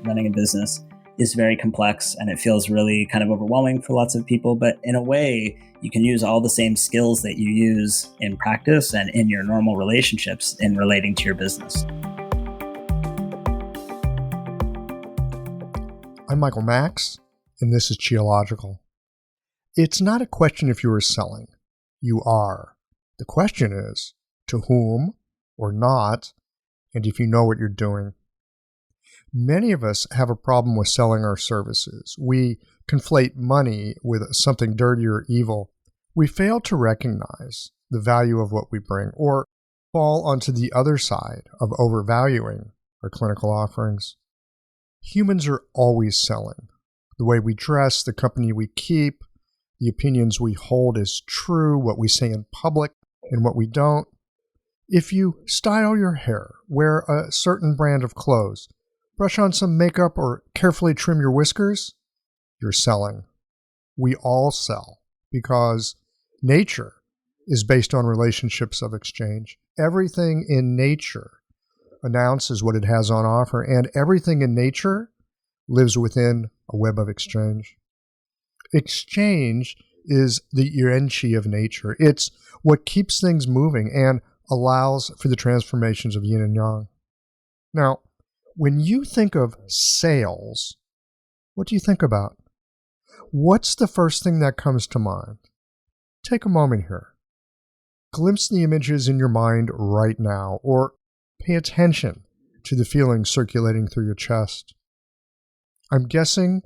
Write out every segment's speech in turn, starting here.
running a business is very complex and it feels really kind of overwhelming for lots of people. But in a way, you can use all the same skills that you use in practice and in your normal relationships in relating to your business. I'm Michael Max, and this is Geological. It's not a question if you are selling. You are. The question is, to whom or not, and if you know what you're doing. Many of us have a problem with selling our services. We conflate money with something dirty or evil. We fail to recognize the value of what we bring, or fall onto the other side of overvaluing our clinical offerings. Humans are always selling. The way we dress, the company we keep, the opinions we hold as true, what we say in public and what we don't. If you style your hair, wear a certain brand of clothes, brush on some makeup, or carefully trim your whiskers, you're selling. We all sell because nature is based on relationships of exchange. Everything in nature announces what it has on offer, and everything in nature lives within a web of exchange. Exchange is the yuan-chi of nature. It's what keeps things moving and allows for the transformations of yin and yang. Now, when you think of sales, what do you think about? What's the first thing that comes to mind? Take a moment here. Glimpse the images in your mind right now, or pay attention to the feelings circulating through your chest. I'm guessing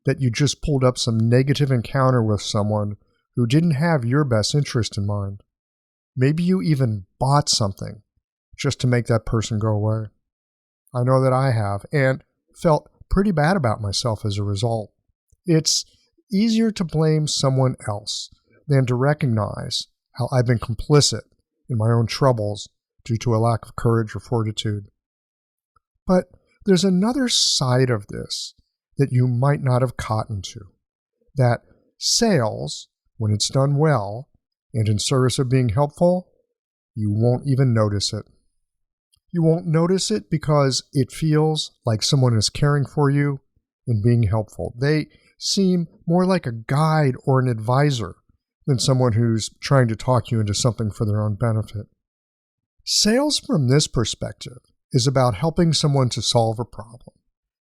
that you just pulled up some negative encounter with someone who didn't have your best interest in mind. Maybe you even bought something just to make that person go away. I know that I have, and felt pretty bad about myself as a result. It's easier to blame someone else than to recognize how I've been complicit in my own troubles due to a lack of courage or fortitude. But there's another side of this that you might not have cottoned to, that sales, when it's done well and in service of being helpful, you won't even notice it. You won't notice it because it feels like someone is caring for you and being helpful. They seem more like a guide or an advisor than someone who's trying to talk you into something for their own benefit. Sales from this perspective is about helping someone to solve a problem.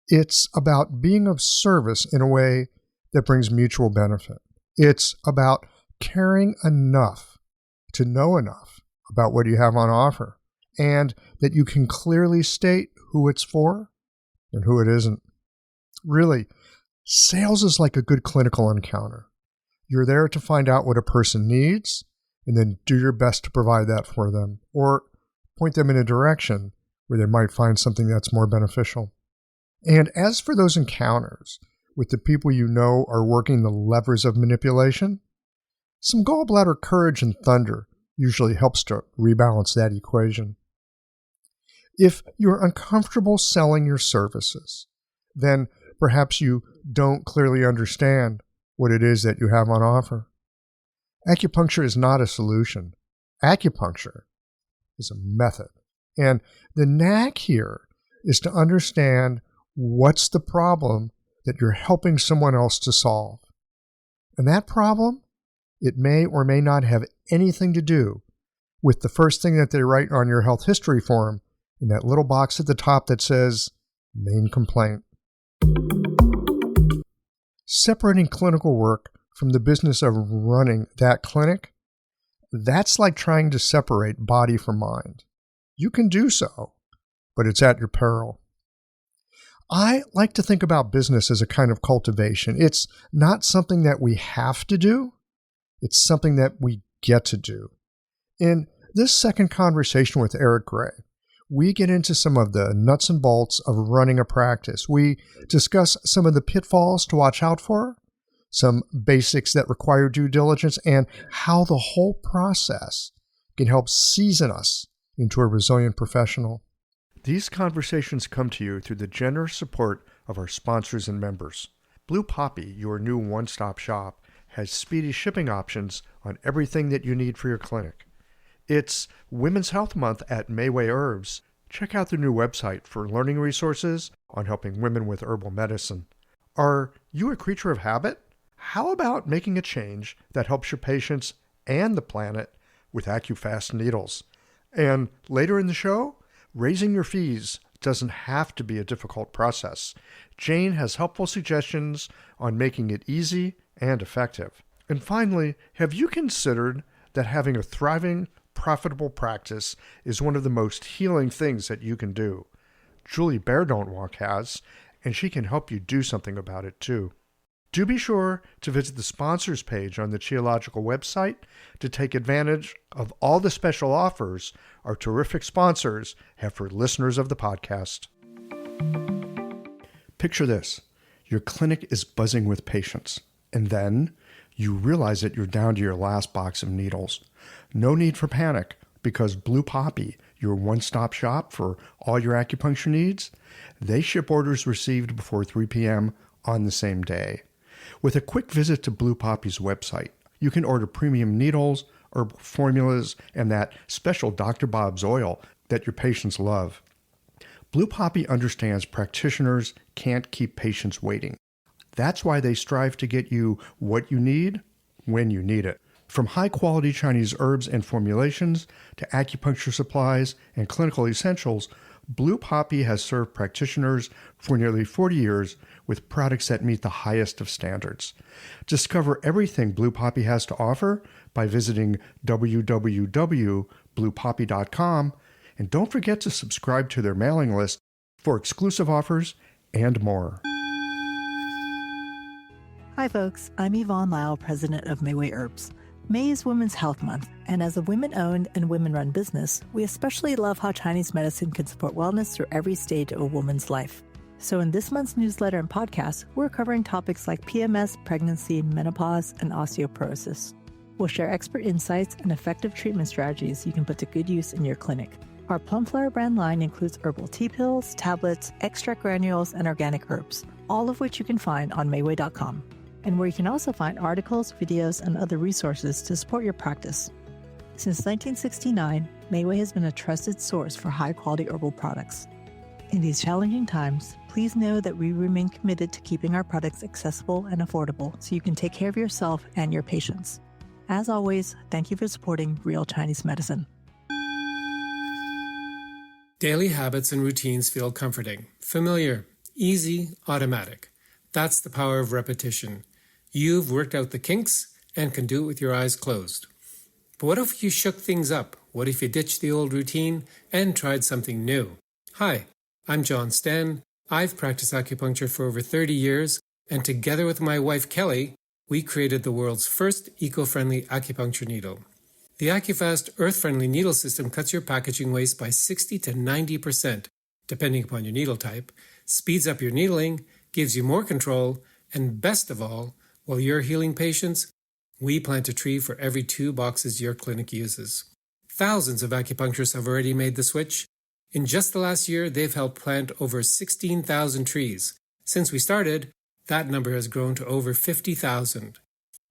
It's about being of service in a way that brings mutual benefit. It's about caring enough to know enough about what you have on offer, and that you can clearly state who it's for and who it isn't. Really, sales is like a good clinical encounter. You're there to find out what a person needs and then do your best to provide that for them, or point them in a direction where they might find something that's more beneficial. And as for those encounters with the people you know are working the levers of manipulation, some gallbladder courage and thunder usually helps to rebalance that equation. If you're uncomfortable selling your services, then perhaps you don't clearly understand what it is that you have on offer. Acupuncture is not a solution. Acupuncture is a method. And the knack here is to understand what's the problem that you're helping someone else to solve. And that problem, it may or may not have anything to do with the first thing that they write on your health history form in that little box at the top that says, main complaint. Separating clinical work from the business of running that clinic, that's like trying to separate body from mind. You can do so, but it's at your peril. I like to think about business as a kind of cultivation. It's not something that we have to do. It's something that we get to do. In this second conversation with Eric Gray, we get into some of the nuts and bolts of running a practice. We discuss some of the pitfalls to watch out for, some basics that require due diligence, and how the whole process can help season us into a resilient professional. These conversations come to you through the generous support of our sponsors and members. Blue Poppy, your new one-stop shop, has speedy shipping options on everything that you need for your clinic. It's Women's Health Month at Mayway Herbs. check out their new website for learning resources on helping women with herbal medicine. Are you a creature of habit? How about making a change that helps your patients and the planet with AcuFast needles? And later in the show, raising your fees doesn't have to be a difficult process. Jane has helpful suggestions on making it easy and effective. And finally, have you considered that having a thriving, profitable practice is one of the most healing things that you can do? Julie Bear Don't Walk has, and she can help you do something about it too. Do be sure to visit the sponsors page on the Qiological website to take advantage of all the special offers our terrific sponsors have for listeners of the podcast. Picture this. Your clinic is buzzing with patients, and then you realize that you're down to your last box of needles. No need for panic, because Blue Poppy, your one-stop shop for all your acupuncture needs, they ship orders received before 3 p.m. on the same day. With a quick visit to Blue Poppy's website, you can order premium needles, herbal formulas, and that special Dr. Bob's oil that your patients love. Blue Poppy understands practitioners can't keep patients waiting. That's why they strive to get you what you need when you need it. From high-quality Chinese herbs and formulations to acupuncture supplies and clinical essentials, Blue Poppy has served practitioners for nearly 40 years with products that meet the highest of standards. Discover everything Blue Poppy has to offer by visiting www.bluepoppy.com, and don't forget to subscribe to their mailing list for exclusive offers and more. Hi folks, I'm Yvonne Lyle, president of Mayway Herbs. May is Women's Health Month, and as a women-owned and women-run business, we especially love how Chinese medicine can support wellness through every stage of a woman's life. So in this month's newsletter and podcast, we're covering topics like PMS, pregnancy, menopause, and osteoporosis. We'll share expert insights and effective treatment strategies you can put to good use in your clinic. Our Plumflower brand line includes herbal tea pills, tablets, extract granules, and organic herbs, all of which you can find on Mayway.com, and where you can also find articles, videos, and other resources to support your practice. Since 1969, Mayway has been a trusted source for high-quality herbal products. In these challenging times, please know that we remain committed to keeping our products accessible and affordable so you can take care of yourself and your patients. As always, thank you for supporting Real Chinese Medicine. Daily habits and routines feel comforting, familiar, easy, automatic. That's the power of repetition. You've worked out the kinks and can do it with your eyes closed. But what if you shook things up? What if you ditched the old routine and tried something new? Hi, I'm John Sten. I've practiced acupuncture for over 30 years, and together with my wife Kelly, we created the world's first eco-friendly acupuncture needle. The AcuFast earth-friendly needle system cuts your packaging waste by 60 to 90%, depending upon your needle type, speeds up your needling, gives you more control, and best of all, while you're healing patients, we plant a tree for every 2 boxes your clinic uses. Thousands of acupuncturists have already made the switch. In just the last year, they've helped plant over 16,000 trees. Since we started, that number has grown to over 50,000.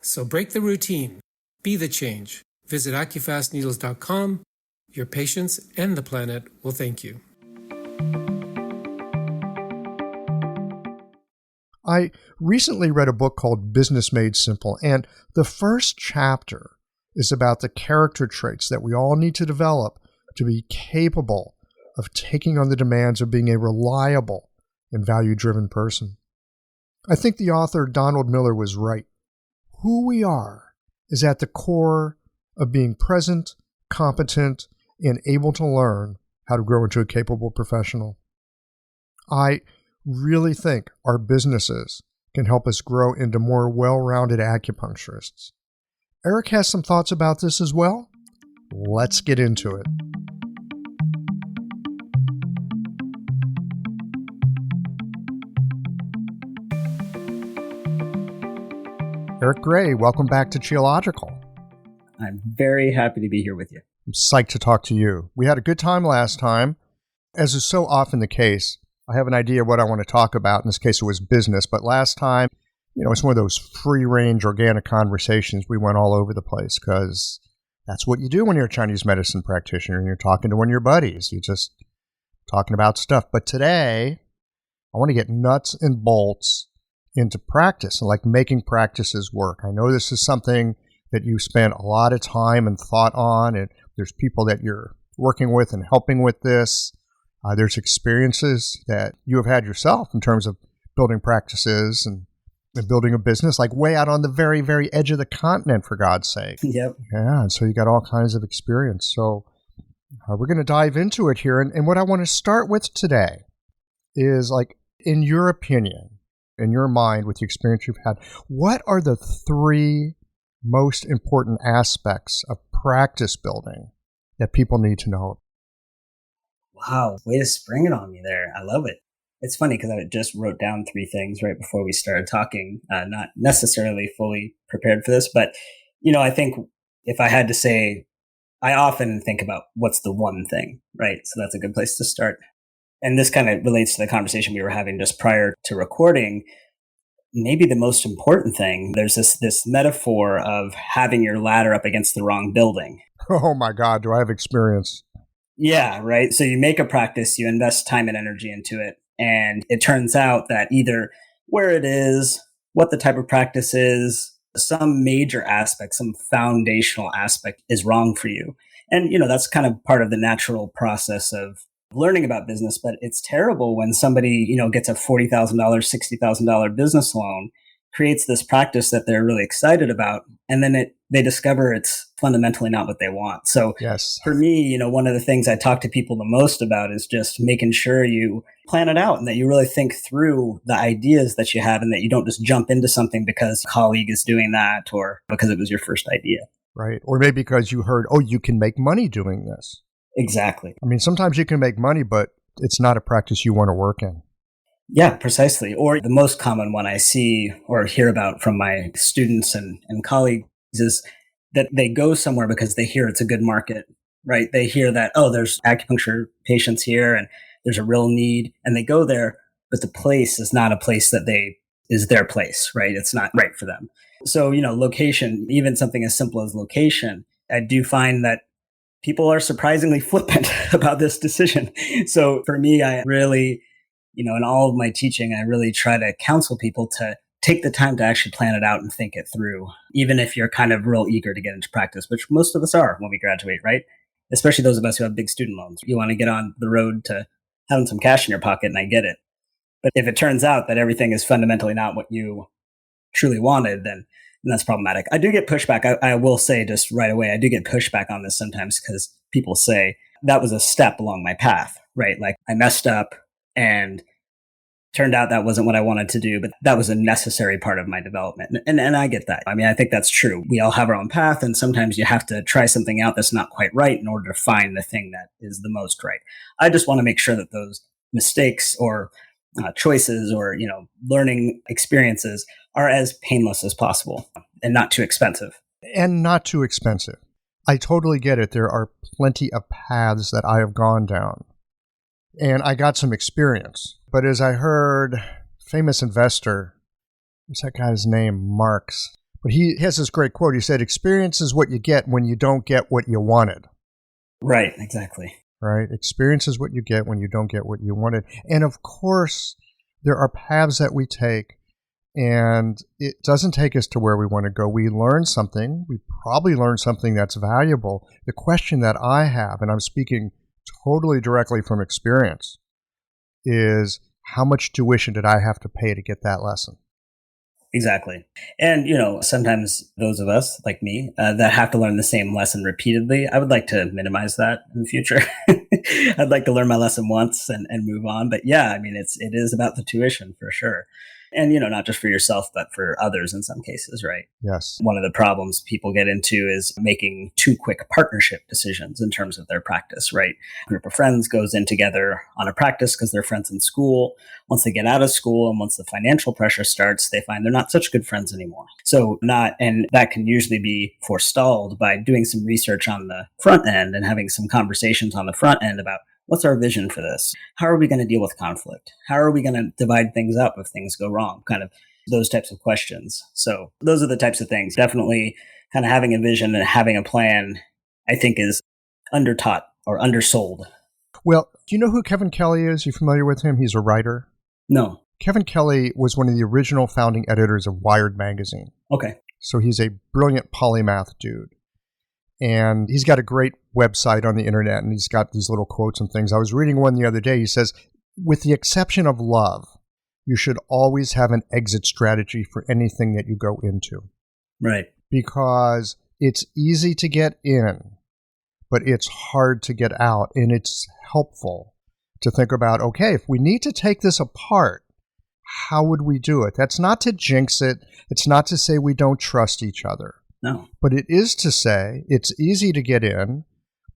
So break the routine. Be the change. Visit acufastneedles.com. Your patients and the planet will thank you. I recently read a book called Business Made Simple, and the first chapter is about the character traits that we all need to develop to be capable of taking on the demands of being a reliable and value-driven person. I think the author Donald Miller was right. Who we are is at the core of being present, competent, and able to learn how to grow into a capable professional. I really think our businesses can help us grow into more well-rounded acupuncturists. Eric has some thoughts about this as well. Let's get into it. Eric Gray, welcome back to Qiological. I'm very happy to be here with you. I'm psyched to talk to you. We had a good time last time. As is so often the case, I have an idea of what I want to talk about. In this case, it was business. But last time, it's one of those free-range organic conversations. We went all over the place because that's what you do when you're a Chinese medicine practitioner and you're talking to one of your buddies. You just talking about stuff. But today, I want to get nuts and bolts into practice and like making practices work. I know this is something that you spent a lot of time and thought on, and there's people that you're working with and helping with this. There's experiences that you have had yourself in terms of building practices and building a business, like way out on the very, very edge of the continent, for God's sake. Yep. Yeah, and so you got all kinds of experience. So we're going to dive into it here. And what I want to start with today is, like, in your opinion, in your mind, with the experience you've had, what are the 3 most important aspects of practice building that people need to know? Wow, way to spring it on me there. I love it. It's funny because I just wrote down 3 things right before we started talking, not necessarily fully prepared for this, but, I think if I had to say, I often think about what's the one thing, right? So that's a good place to start. And this kind of relates to the conversation we were having just prior to recording. Maybe the most important thing, there's this metaphor of having your ladder up against the wrong building. Oh my God, do I have experience? Yeah, right. So you make a practice, you invest time and energy into it. And it turns out that either where it is, what the type of practice is, some major aspect, some foundational aspect is wrong for you. And, that's kind of part of the natural process of learning about business. But it's terrible when somebody, gets a $40,000, $60,000 business loan, creates this practice that they're really excited about, and then they discover it's fundamentally not what they want. So yes, for me, one of the things I talk to people the most about is just making sure you plan it out and that you really think through the ideas that you have and that you don't just jump into something because a colleague is doing that or because it was your first idea. Right. Or maybe because you heard, oh, you can make money doing this. Exactly. I mean, sometimes you can make money, but it's not a practice you want to work in. Yeah, precisely. Or the most common one I see or hear about from my students and colleagues is that they go somewhere because they hear it's a good market, right? They hear that, oh, there's acupuncture patients here and there's a real need. And they go there, but the place is not a place that is their place, right? It's not right for them. So, location, even something as simple as location, I do find that people are surprisingly flippant about this decision. So for me, I really, in all of my teaching, I really try to counsel people to take the time to actually plan it out and think it through, even if you're kind of real eager to get into practice, which most of us are when we graduate, right? Especially those of us who have big student loans. You want to get on the road to having some cash in your pocket, and I get it. But if it turns out that everything is fundamentally not what you truly wanted, then that's problematic. I do get pushback. I will say just right away, I do get pushback on this sometimes because people say that was a step along my path, right? Like I messed up and turned out that wasn't what I wanted to do, but that was a necessary part of my development. And I get that. I mean, I think that's true. We all have our own path, and sometimes you have to try something out that's not quite right in order to find the thing that is the most right. I just want to make sure that those mistakes or choices or, learning experiences are as painless as possible and not too expensive. And not too expensive. I totally get it. There are plenty of paths that I have gone down. And I got some experience. But as I heard, famous investor, what's that guy's name? Marx. But he has this great quote. He said, experience is what you get when you don't get what you wanted. Right, exactly. Right? Experience is what you get when you don't get what you wanted. And of course, there are paths that we take, and it doesn't take us to where we want to go. We learn something. We probably learn something that's valuable. The question that I have, and I'm speaking totally directly from experience, is how much tuition did I have to pay to get that lesson? Exactly. And, sometimes those of us, like me, that have to learn the same lesson repeatedly, I would like to minimize that in the future. I'd like to learn my lesson once and move on. But yeah, I mean, it is about the tuition for sure. And, not just for yourself, but for others in some cases, right? Yes. One of the problems people get into is making too quick partnership decisions in terms of their practice, right? A group of friends goes in together on a practice because they're friends in school. Once they get out of school and once the financial pressure starts, they find they're not such good friends anymore. And that can usually be forestalled by doing some research on the front end and having some conversations on the front end about what's our vision for this? How are we going to deal with conflict? How are we going to divide things up if things go wrong? Kind of those types of questions. So those are the types of things. Definitely kind of having a vision and having a plan, I think, is undertaught or undersold. Well, Do you know who Kevin Kelly is? You familiar with him? He's a writer. No. Kevin Kelly was one of the original founding editors of Wired magazine. Okay. So he's a brilliant polymath dude. And he's got a great website on the internet, and he's got these little quotes and things. I was reading one the other day. He says, with the exception of love, you should always have an exit strategy for anything that you go into. Right. Because it's easy to get in, but it's hard to get out. And it's helpful to think about, okay, if we need to take this apart, how would we do it? That's not to jinx it. It's not to say we don't trust each other. No. But it is to say it's easy to get in,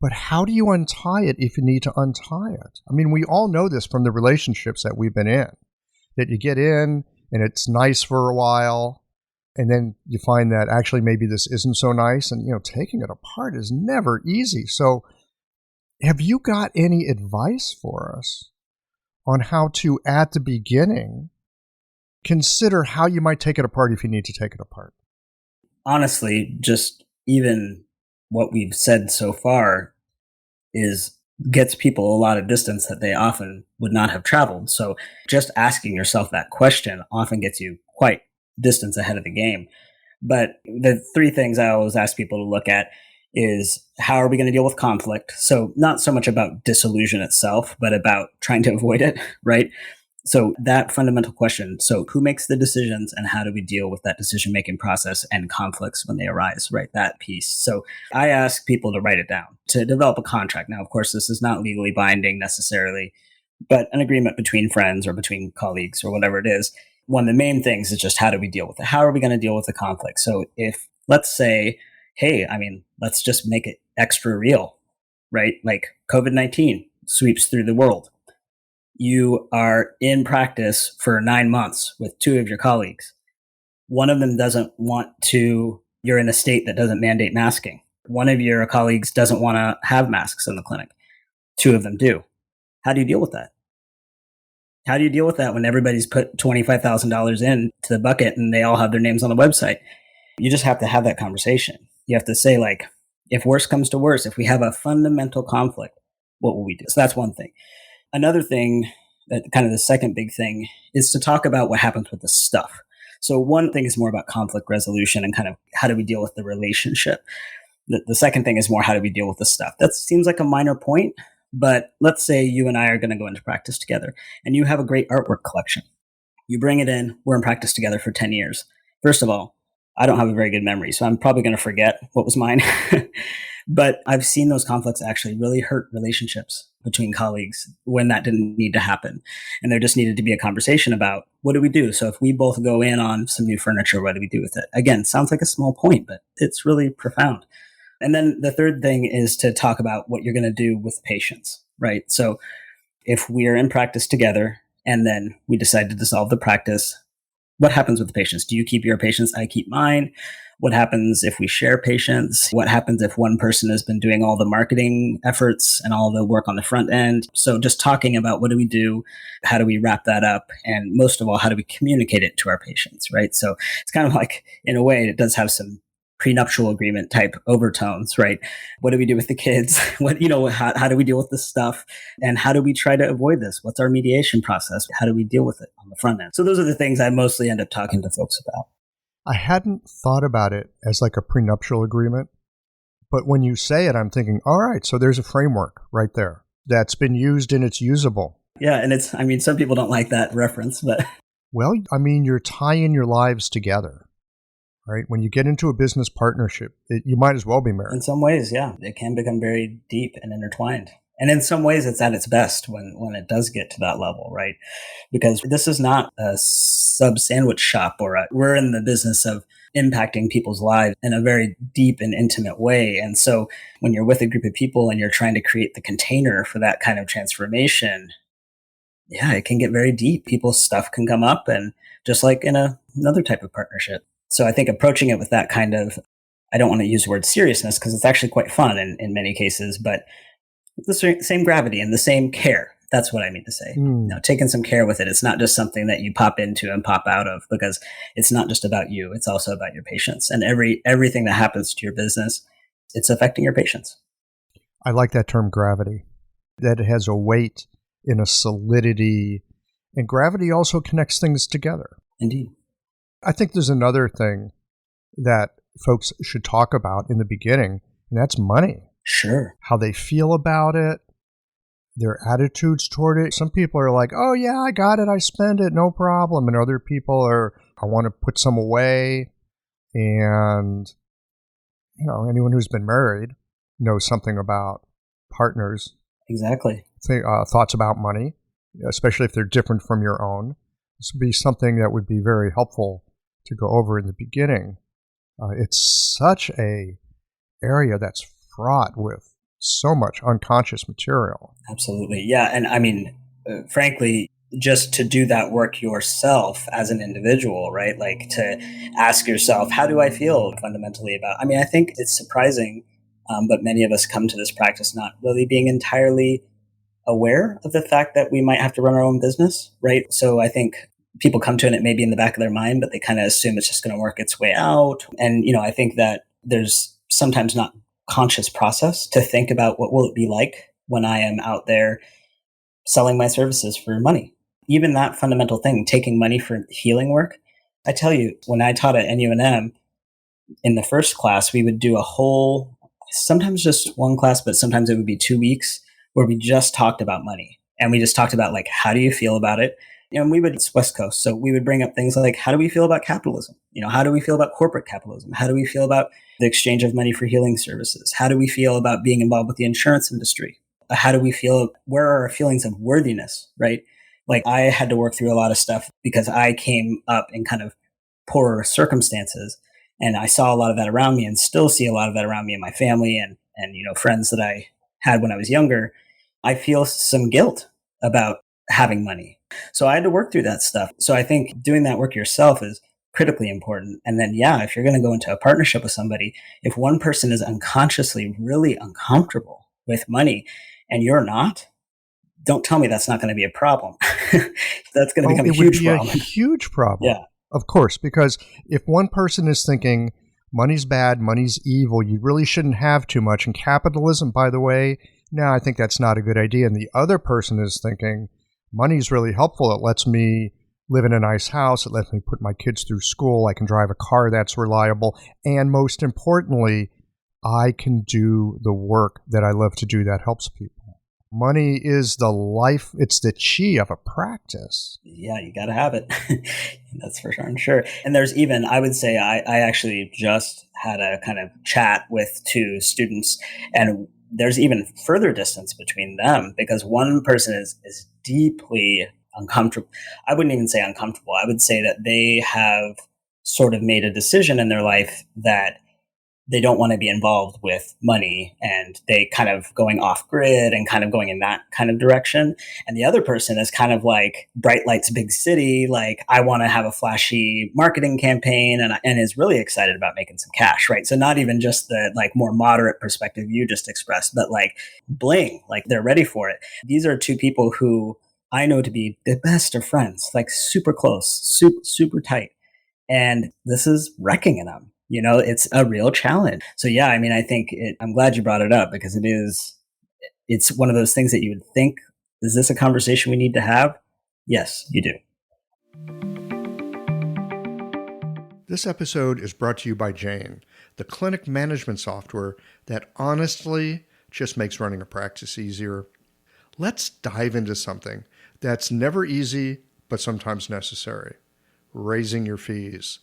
but how do you untie it if you need to untie it? I mean, we all know this from the relationships that we've been in, that you get in and it's nice for a while, and then you find that actually maybe this isn't so nice, and taking it apart is never easy. So have you got any advice for us on how to, at the beginning, consider how you might take it apart if you need to take it apart? Honestly, just even what we've said so far gets people a lot of distance that they often would not have traveled. So just asking yourself that question often gets you quite distance ahead of the game. But the three things I always ask people to look at is, how are we going to deal with conflict? So not so much about disillusion itself, but about trying to avoid it, right? So that fundamental question, so who makes the decisions and how do we deal with that decision-making process and conflicts when they arise, right? That piece. So I ask people to write it down, to develop a contract. Now, of course, this is not legally binding necessarily, but an agreement between friends or between colleagues or whatever it is. One of the main things is just, how do we deal with it? How are we going to deal with the conflict? So if, let's say, hey, let's just make it extra real, right? Like COVID-19 sweeps through the world. You are in practice for 9 months with two of your colleagues. One of them doesn't want to, you're in a state that doesn't mandate masking. One of your colleagues doesn't want to have masks in the clinic. Two of them do. How do you deal with that? How do you deal with that when everybody's put $25,000 into the bucket and they all have their names on the website? You just have to have that conversation. You have to say, like, if worse comes to worse, if we have a fundamental conflict, what will we do? So that's one thing. Another thing, that kind of the second big thing, is to talk about what happens with the stuff. So one thing is more about conflict resolution and kind of how do we deal with the relationship. The second thing is more, how do we deal with the stuff. That seems like a minor point, but let's say you and I are going to go into practice together and you have a great artwork collection. You bring it in, we're in practice together for 10 years. First of all, I don't have a very good memory, so I'm probably going to forget what was mine. But I've seen those conflicts actually really hurt relationships between colleagues when that didn't need to happen. And there just needed to be a conversation about, what do we do? So if we both go in on some new furniture, what do we do with it? Again, sounds like a small point, but it's really profound. And then the third thing is to talk about what you're going to do with patients, right? So if we are in practice together and then we decide to dissolve the practice, what happens with the patients? Do you keep your patients? I keep mine. What happens if we share patients? What happens if one person has been doing all the marketing efforts and all the work on the front end? So just talking about, what do we do? How do we wrap that up? And most of all, how do we communicate it to our patients, right? So it's kind of like, in a way, it does have some prenuptial agreement type overtones, right? What do we do with the kids? How do we deal with this stuff? And how do we try to avoid this? What's our mediation process? How do we deal with it on the front end? So those are the things I mostly end up talking to folks about. I hadn't thought about it as like a prenuptial agreement, but when you say it, I'm thinking, all right, so there's a framework right there that's been used and it's usable. Yeah, and some people don't like that reference, but... Well, you're tying your lives together, right? When you get into a business partnership, you might as well be married. In some ways, yeah, it can become very deep and intertwined. And in some ways, it's at its best when it does get to that level, right? Because this is not a sub-sandwich shop, we're in the business of impacting people's lives in a very deep and intimate way. And so when you're with a group of people and you're trying to create the container for that kind of transformation, yeah, it can get very deep. People's stuff can come up, and just like in another type of partnership. So I think approaching it with that kind of, I don't want to use the word seriousness because it's actually quite fun in many cases, but the same gravity and the same care. That's what I mean to say. Taking some care with it. It's not just something that you pop into and pop out of, because it's not just about you. It's also about your patients, and everything that happens to your business, it's affecting your patients. I like that term, gravity. that it has a weight and a solidity, and gravity also connects things together. Indeed. I think there's another thing that folks should talk about in the beginning, and that's money. Sure. How they feel about it, their attitudes toward it. Some people are like, oh yeah, I got it, I spend it, no problem. And other people are, I want to put some away. And, anyone who's been married knows something about partners. Exactly. Thoughts about money, especially if they're different from your own. This would be something that would be very helpful to go over in the beginning. It's such a area that's fraught with so much unconscious material. Absolutely. Yeah. And I mean, frankly, just to do that work yourself as an individual, right? Like to ask yourself, how do I feel fundamentally about, I think it's surprising, but many of us come to this practice not really being entirely aware of the fact that we might have to run our own business, right? So I think people come to it and it may be in the back of their mind, but they kind of assume it's just going to work its way out. And, I think that there's sometimes not conscious process to think about what will it be like when I am out there selling my services for money. Even that fundamental thing, taking money for healing work. I tell you, when I taught at NUNM in the first class, we would do a whole, sometimes just one class, but sometimes it would be 2 weeks where we just talked about money. And we just talked about like, how do you feel about it? And it's West Coast. So we would bring up things like, how do we feel about capitalism? How do we feel about corporate capitalism? How do we feel about the exchange of money for healing services? How do we feel about being involved with the insurance industry? How do we feel? Where are our feelings of worthiness, right? Like I had to work through a lot of stuff because I came up in kind of poorer circumstances. And I saw a lot of that around me and still see a lot of that around me in my family and friends that I had when I was younger. I feel some guilt about having money. So I had to work through that stuff. So I think doing that work yourself is critically important. And then, if you're going to go into a partnership with somebody, if one person is unconsciously really uncomfortable with money and you're not, don't tell me that's not going to be a problem. That's going to become a huge problem. A huge problem. Yeah. Of course, because if one person is thinking money's bad, money's evil, you really shouldn't have too much. And capitalism, by the way, no, I think that's not a good idea. And the other person is thinking money's really helpful. It lets me live in a nice house. It lets me put my kids through school. I can drive a car that's reliable. And most importantly, I can do the work that I love to do that helps people. Money is the life, it's the chi of a practice. Yeah, you got to have it. That's for sure. And there's even, I would say, I actually just had a kind of chat with 2 students, and there's even further distance between them because one person is deeply uncomfortable. I wouldn't even say uncomfortable. I would say that they have sort of made a decision in their life that they don't want to be involved with money, and they kind of going off grid and kind of going in that kind of direction. And the other person is kind of like bright lights, big city. Like I want to have a flashy marketing campaign and is really excited about making some cash. Right. So not even just the like more moderate perspective you just expressed, but like bling, like they're ready for it. These are 2 people who I know to be the best of friends, like super close, super tight. And this is wrecking in them. It's a real challenge. So yeah, I think I'm glad you brought it up because it's one of those things that you would think, is this a conversation we need to have? Yes, you do. This episode is brought to you by Jane, the clinic management software that honestly just makes running a practice easier. Let's dive into something that's never easy, but sometimes necessary: raising your fees.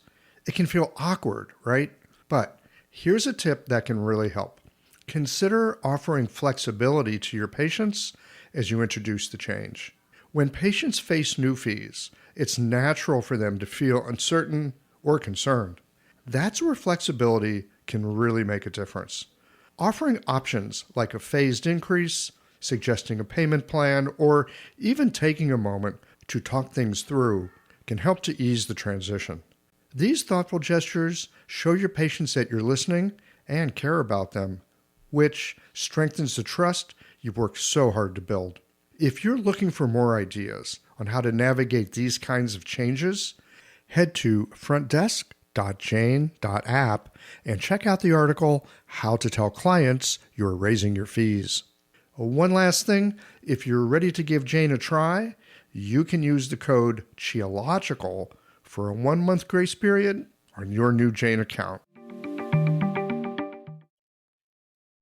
It can feel awkward, right? But here's a tip that can really help. Consider offering flexibility to your patients as you introduce the change. When patients face new fees, it's natural for them to feel uncertain or concerned. That's where flexibility can really make a difference. Offering options like a phased increase, suggesting a payment plan, or even taking a moment to talk things through can help to ease the transition. These thoughtful gestures show your patients that you're listening and care about them, which strengthens the trust you've worked so hard to build. If you're looking for more ideas on how to navigate these kinds of changes, head to frontdesk.jane.app and check out the article, How to Tell Clients You're Raising Your Fees. One last thing, if you're ready to give Jane a try, you can use the code CHEOLOGICAL for a 1-month grace period on your new Jane account.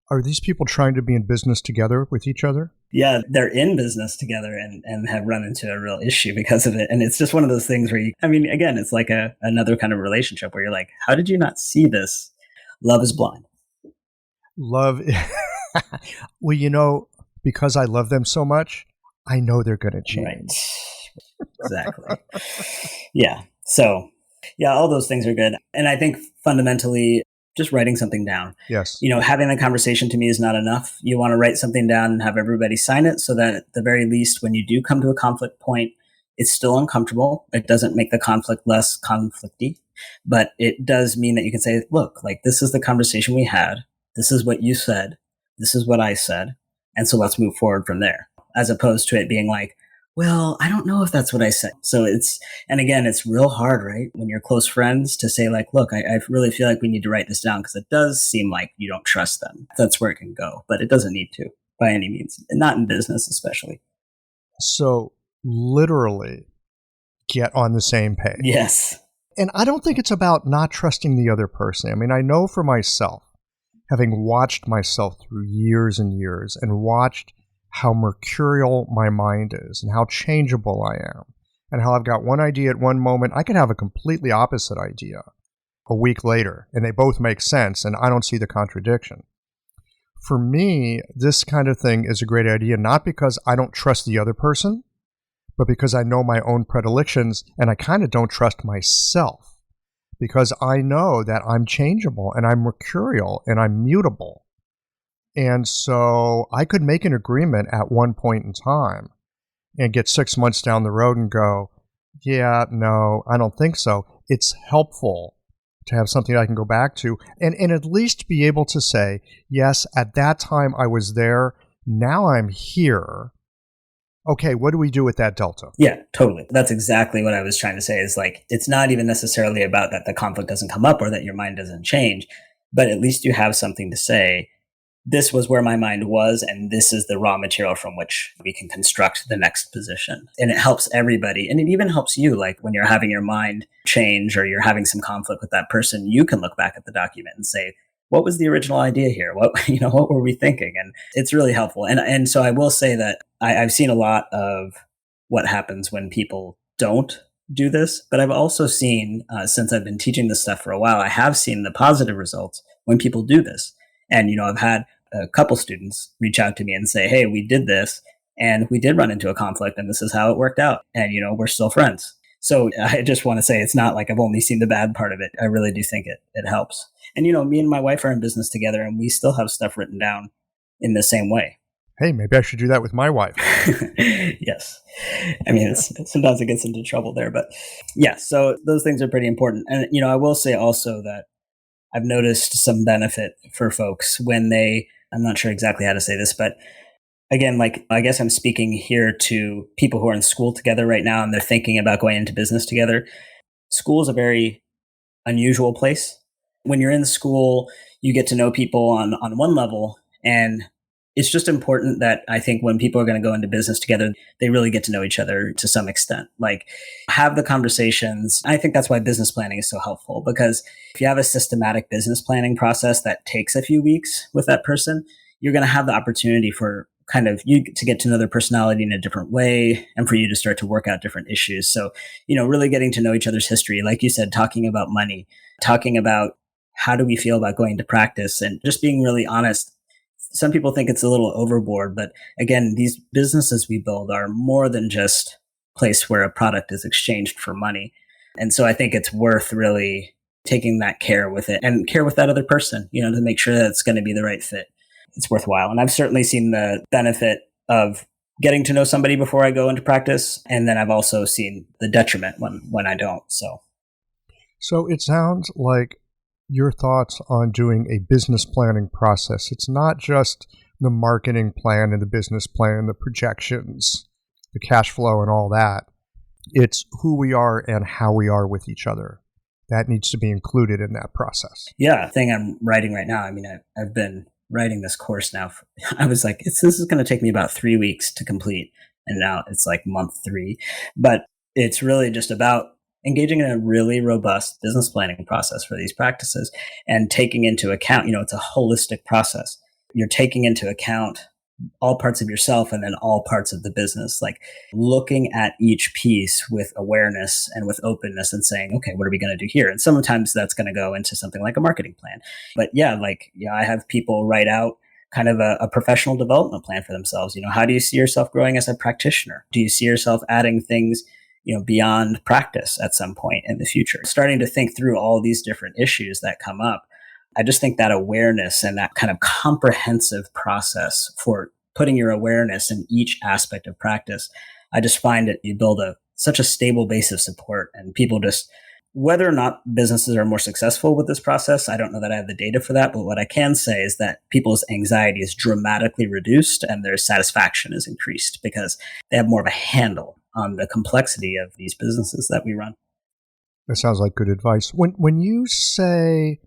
Are these people trying to be in business together with each other? Yeah, they're in business together and have run into a real issue because of it. And it's just one of those things where again, it's like another kind of relationship where you're like, how did you not see this? Love is blind. Love. Well, because I love them so much, I know they're going to change. Right. Exactly. Yeah. So, yeah, all those things are good. And I think fundamentally, just writing something down. Yes. Having a conversation to me is not enough. You want to write something down and have everybody sign it so that at the very least, when you do come to a conflict point, it's still uncomfortable. It doesn't make the conflict less conflicty, but it does mean that you can say, look, like this is the conversation we had. This is what you said. This is what I said. And so let's move forward from there, as opposed to it being like, well, I don't know if that's what I said. So and again, it's real hard, right? When you're close friends to say like, look, I really feel like we need to write this down because it does seem like you don't trust them. That's where it can go, but it doesn't need to by any means, and not in business, especially. So literally get on the same page. Yes. And I don't think it's about not trusting the other person. I mean, I know for myself, having watched myself through years and years and watched how mercurial my mind is and how changeable I am and how I've got one idea at one moment. I could have a completely opposite idea a week later and they both make sense and I don't see the contradiction. For me, this kind of thing is a great idea, not because I don't trust the other person, but because I know my own predilections and I kind of don't trust myself because I know that I'm changeable and I'm mercurial and I'm mutable. And so I could make an agreement at one point in time and get 6 months down the road and go, yeah, no, I don't think so. It's helpful to have something I can go back to and at least be able to say, yes, at that time I was there. Now I'm here. Okay, what do we do with that delta? Yeah, totally. That's exactly what I was trying to say is like, it's not even necessarily about that the conflict doesn't come up or that your mind doesn't change, but at least you have something to say. This was where my mind was, and this is the raw material from which we can construct the next position. And it helps everybody. And it even helps you, like when you're having your mind change or you're having some conflict with that person, you can look back at the document and say, what was the original idea here? What were we thinking? And it's really helpful. And so I will say that I've seen a lot of what happens when people don't do this, but I've also seen, since I've been teaching this stuff for a while, I have seen the positive results when people do this. And, I've had a couple students reach out to me and say, hey, we did this and we did run into a conflict and this is how it worked out. And, we're still friends. So I just want to say it's not like I've only seen the bad part of it. I really do think it helps. And, me and my wife are in business together and we still have stuff written down in the same way. Hey, maybe I should do that with my wife. Yes. I mean, sometimes it gets into trouble there, but yeah, so those things are pretty important. And, I will say also that I've noticed some benefit for folks when I'm not sure exactly how to say this, but again, like, I guess I'm speaking here to people who are in school together right now and they're thinking about going into business together. School is a very unusual place. When you're in school, you get to know people on one level, and it's just important that I think when people are going to go into business together, they really get to know each other to some extent, like have the conversations. I think that's why business planning is so helpful, because if you have a systematic business planning process that takes a few weeks with that person, you're going to have the opportunity for kind of you to get to know their personality in a different way and for you to start to work out different issues. So, really getting to know each other's history, like you said, talking about money, talking about how do we feel about going to practice, and just being really honest. Some people think it's a little overboard, but again, these businesses we build are more than just a place where a product is exchanged for money. And so I think it's worth really taking that care with it and care with that other person, to make sure that it's going to be the right fit. It's worthwhile. And I've certainly seen the benefit of getting to know somebody before I go into practice. And then I've also seen the detriment when I don't. So it sounds like your thoughts on doing a business planning process. It's not just the marketing plan and the business plan, the projections, the cash flow and all that. It's who we are and how we are with each other. That needs to be included in that process. Yeah, the thing I'm writing right now, I mean, I've been writing this course now. I was like, this is going to take me about 3 weeks to complete. And now it's like month 3. But it's really just about engaging in a really robust business planning process for these practices and taking into account, it's a holistic process. You're taking into account all parts of yourself and then all parts of the business, like looking at each piece with awareness and with openness and saying, okay, what are we going to do here? And sometimes that's going to go into something like a marketing plan. But I have people write out kind of a professional development plan for themselves. How do you see yourself growing as a practitioner? Do you see yourself adding things, beyond practice at some point in the future? Starting to think through all these different issues that come up. I just think that awareness and that kind of comprehensive process for putting your awareness in each aspect of practice, I just find it, you build such a stable base of support, and people just, whether or not businesses are more successful with this process, I don't know that I have the data for that, but what I can say is that people's anxiety is dramatically reduced and their satisfaction is increased because they have more of a handle on the complexity of these businesses that we run. That sounds like good advice. When you say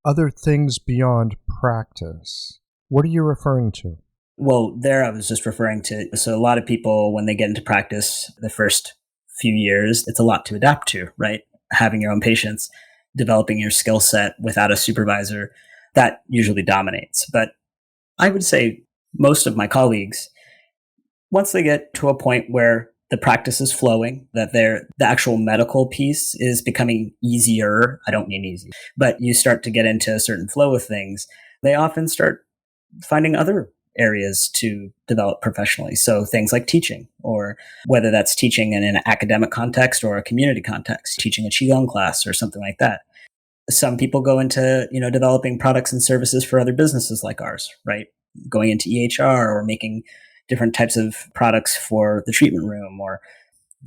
other things beyond practice, what are you referring to? Well, there I was just referring to, so a lot of people, when they get into practice the first few years, it's a lot to adapt to, right? Having your own patients, developing your skill set without a supervisor, that usually dominates. But I would say most of my colleagues, once they get to a point where the practice is flowing, that the actual medical piece is becoming easier. I don't mean easy, but you start to get into a certain flow of things. They often start finding other areas to develop professionally. So things like teaching, or whether that's teaching in an academic context or a community context, teaching a Qigong class or something like that. Some people go into, developing products and services for other businesses like ours, right? Going into EHR or making different types of products for the treatment room or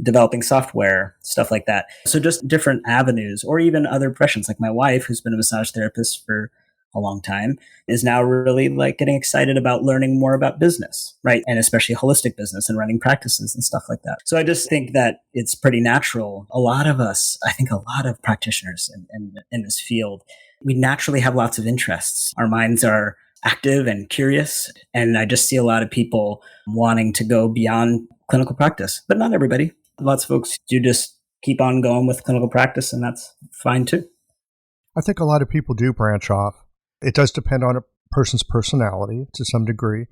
developing software, stuff like that. So just different avenues, or even other professions. Like my wife, who's been a massage therapist for a long time, is now really like getting excited about learning more about business, right? And especially holistic business and running practices and stuff like that. So I just think that it's pretty natural. A lot of us, I think a lot of practitioners in this field, we naturally have lots of interests. Our minds are active and curious. And I just see a lot of people wanting to go beyond clinical practice, but not everybody. Lots of folks do just keep on going with clinical practice, and that's fine too. I think a lot of people do branch off. It does depend on a person's personality to some degree.